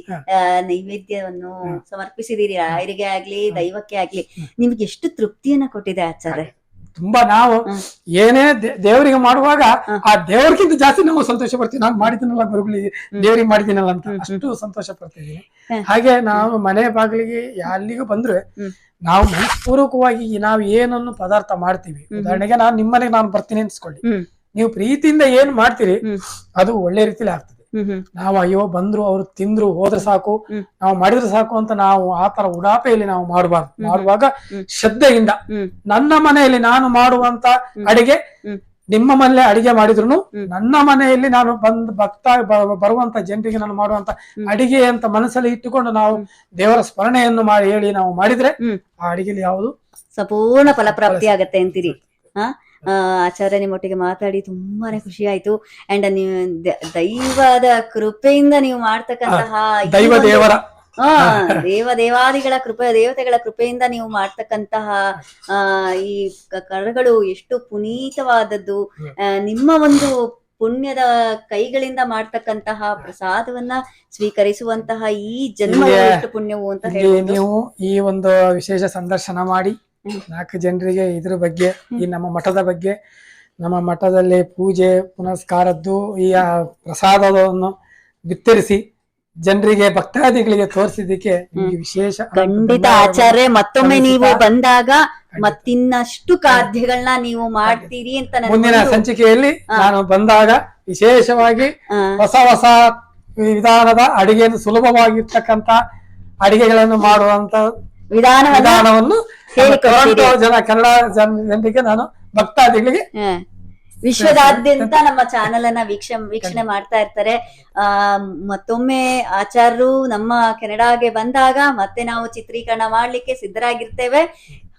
ನೈವೇದ್ಯವನ್ನು ಸಮರ್ಪಿಸಿದಿರಿ, ರಾಯರಿಗೆ ಆಗ್ಲಿ ದೈವಕ್ಕೆ ಆಗ್ಲಿ, ನಿಮ್ಗೆ ಎಷ್ಟು ತೃಪ್ತಿಯನ್ನ ಕೊಟ್ಟಿದೆ ಆಚಾರ್ಯ? ತುಂಬಾ ನಾವು ಏನೇ ದೇವರಿಗೆ ಮಾಡುವಾಗ ಆ ದೇವರಿಗಿಂತ ಜಾಸ್ತಿ ನಾವು ಸಂತೋಷ ಪಡ್ತೀವಿ. ನಾನು ಮಾಡಿದ್ದೀನಲ್ಲ ಗುರುಗಳಿಗೆ, ದೇವರಿಗೆ ಮಾಡಿದ್ದೀನಲ್ಲ ಅಂತ ಅಷ್ಟು ಸಂತೋಷ ಪಡ್ತಿದ್ದೀನಿ. ಹಾಗೆ ನಾವು ಮನೆ ಬಾಗಿಲಿಗೆ ಅಲ್ಲಿಗೂ ಬಂದ್ರೆ ನಾವು ಮನಸ್ಪೂರ್ವಕವಾಗಿ ನಾವು ಏನನ್ನು ಪದಾರ್ಥ ಮಾಡ್ತೀವಿ. ಉದಾಹರಣೆಗೆ ನಾನು ನಿಮ್ಮನೆಗೆ ನಾನು ಬರ್ತೀನಿ ಅನ್ಸ್ಕೊಳ್ಳಿ, ನೀವು ಪ್ರೀತಿಯಿಂದ ಏನ್ ಮಾಡ್ತೀರಿ ಅದು ಒಳ್ಳೆ ರೀತಿಲಿ ಆಗ್ತದೆ. ನಾವು ಅಯ್ಯೋ ಬಂದ್ರು, ಅವ್ರು ತಿಂದ್ರು, ಹೋದ್ರೆ ಸಾಕು, ನಾವು ಮಾಡಿದ್ರೆ ಸಾಕು ಅಂತ ನಾವು ಆತರ ಉಡಾಪೆಯಲ್ಲಿ ನಾವು ಮಾಡಬಾರ್ದು. ಮಾಡುವಾಗ ಶ್ರದ್ಧೆಯಿಂದ ನನ್ನ ಮನೆಯಲ್ಲಿ ನಾನು ಮಾಡುವಂತ ಅಡಿಗೆ ನಿಮ್ಮ ಮನೇಲಿ ಅಡಿಗೆ ಮಾಡಿದ್ರು ನನ್ನ ಮನೆಯಲ್ಲಿ ನಾನು ಬರುವಂತ ಜನರಿಗೆ ನಾನು ಮಾಡುವಂತ ಅಡಿಗೆ ಅಂತ ಮನಸ್ಸಲ್ಲಿ ಇಟ್ಟುಕೊಂಡು ನಾವು ದೇವರ ಸ್ಮರಣೆಯನ್ನು ಹೇಳಿ ನಾವು ಮಾಡಿದ್ರೆ ಆ ಅಡಿಗೆಲಿ ಯಾವುದು ಸಂಪೂರ್ಣ ಫಲಪ್ರಾಪ್ತಿ ಆಗತ್ತೆ ಅಂತೀರಿ. ಆಚಾರ್ಯ ನಿಮ್ಮೊಟ್ಟಿಗೆ ಮಾತಾಡಿ ತುಂಬಾನೇ ಖುಷಿ ಆಯ್ತು. ಅಂಡ್ ನೀವು ದೈವದ ಕೃಪೆಯಿಂದ ನೀವು ಮಾಡ್ತಕ್ಕಂತಹ ದೇವಾದಿಗಳ ದೇವತೆಗಳ ಕೃಪೆಯಿಂದ ನೀವು ಮಾಡ್ತಕ್ಕಂತಹ ಈ ಕರಗಳು ಎಷ್ಟು ಪುನೀತವಾದದ್ದು. ನಿಮ್ಮ ಒಂದು ಪುಣ್ಯದ ಕೈಗಳಿಂದ ಮಾಡ್ತಕ್ಕಂತಹ ಪ್ರಸಾದವನ್ನ ಸ್ವೀಕರಿಸುವಂತಹ ಈ ಜನ್ಮ ಎಷ್ಟು ಪುಣ್ಯವು ಅಂತ ಹೇಳಿ ನೀವು ಈ ಒಂದು ವಿಶೇಷ ಸಂದರ್ಶನ ಮಾಡಿ 4 ಜನರಿಗೆ ಇದ್ರ ಬಗ್ಗೆ, ಈ ನಮ್ಮ ಮಠದ ಬಗ್ಗೆ, ನಮ್ಮ ಮಠದಲ್ಲಿ ಪೂಜೆ ಪುನಸ್ಕಾರದ್ದು ಈ ಪ್ರಸಾದವನ್ನು ವಿತರಿಸಿ ಜನರಿಗೆ ಭಕ್ತಾದಿಗಳಿಗೆ ತೋರಿಸಿದ್ದಕ್ಕೆ ನಿಮಗೆ ವಿಶೇಷ ಖಂಡಿತ ಆಚಾರ್ಯ. ಮತ್ತೊಮ್ಮೆ ನೀವು ಬಂದಾಗ ಮತ್ತಿನ್ನಷ್ಟು ಖಾದ್ಯಗಳನ್ನ ನೀವು ಮಾಡ್ತೀರಿ ಅಂತ ಮುಂದಿನ ಸಂಚಿಕೆಯಲ್ಲಿ ನಾನು ಬಂದಾಗ ವಿಶೇಷವಾಗಿ ಹೊಸ ಹೊಸ ವಿಧಾನದ ಅಡಿಗೆಯನ್ನು ಸುಲಭವಾಗಿರ್ತಕ್ಕಂತ ಅಡಿಗೆಗಳನ್ನು ಮಾಡುವಂತ ವಿಧಾನವನ್ನು ಕನ್ನಡ ಜನರಿಗೆ ನಾನು ಭಕ್ತಾದಿಗಳಿಗೆ ವಿಶ್ವದಾದ್ಯಂತ ನಮ್ಮ ಚಾನೆಲ್ ಅನ್ನ ವೀಕ್ಷಣೆ ಮಾಡ್ತಾ ಇರ್ತಾರೆ. ಮತ್ತೊಮ್ಮೆ ಆಚಾರ್ಯರು ನಮ್ಮ ಕೆನಡಾಗೆ ಬಂದಾಗ ಮತ್ತೆ ನಾವು ಚಿತ್ರೀಕರಣ ಮಾಡ್ಲಿಕ್ಕೆ ಸಿದ್ಧರಾಗಿರ್ತೇವೆ.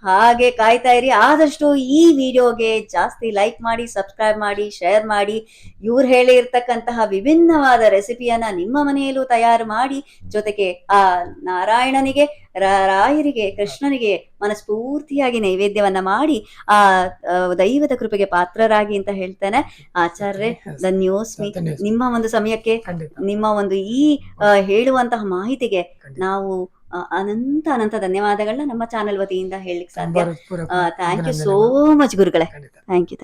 ಹಾಗೆ ಕಾಯ್ತಾ ಇರಿ. ಆದಷ್ಟು ಈ ವಿಡಿಯೋಗೆ ಜಾಸ್ತಿ ಲೈಕ್ ಮಾಡಿ, ಸಬ್ಸ್ಕ್ರೈಬ್ ಮಾಡಿ, ಶೇರ್ ಮಾಡಿ. ಇವ್ರು ಹೇಳಿರ್ತಕ್ಕಂತಹ ವಿಭಿನ್ನವಾದ ರೆಸಿಪಿಯನ್ನ ನಿಮ್ಮ ಮನೆಯಲ್ಲೂ ತಯಾರು ಮಾಡಿ, ಜೊತೆಗೆ ಆ ನಾರಾಯಣನಿಗೆ, ರಾಯರಿಗೆ, ಕೃಷ್ಣನಿಗೆ ಮನಸ್ಫೂರ್ತಿಯಾಗಿ ನೈವೇದ್ಯವನ್ನ ಮಾಡಿ ಆ ದೈವದ ಕೃಪೆಗೆ ಪಾತ್ರರಾಗಿ ಅಂತ ಹೇಳ್ತೇನೆ. ಆಚಾರ್ಯ ಧನ್ಯೋಸ್ಮಿ. ನಿಮ್ಮ ಒಂದು ಸಮಯಕ್ಕೆ, ನಿಮ್ಮ ಒಂದು ಈ ಹೇಳುವಂತಹ ಮಾಹಿತಿಗೆ ನಾವು ಅನಂತ ಧನ್ಯವಾದಗಳನ್ನ ನಮ್ಮ ಚಾನೆಲ್ ವತಿಯಿಂದ ಹೇಳಲಿಕ್ಕೆ ಸಾಧ್ಯ. ಥ್ಯಾಂಕ್ ಯು ಸೋ ಮಚ್ ಗುರುಗಳೇ. Thank you.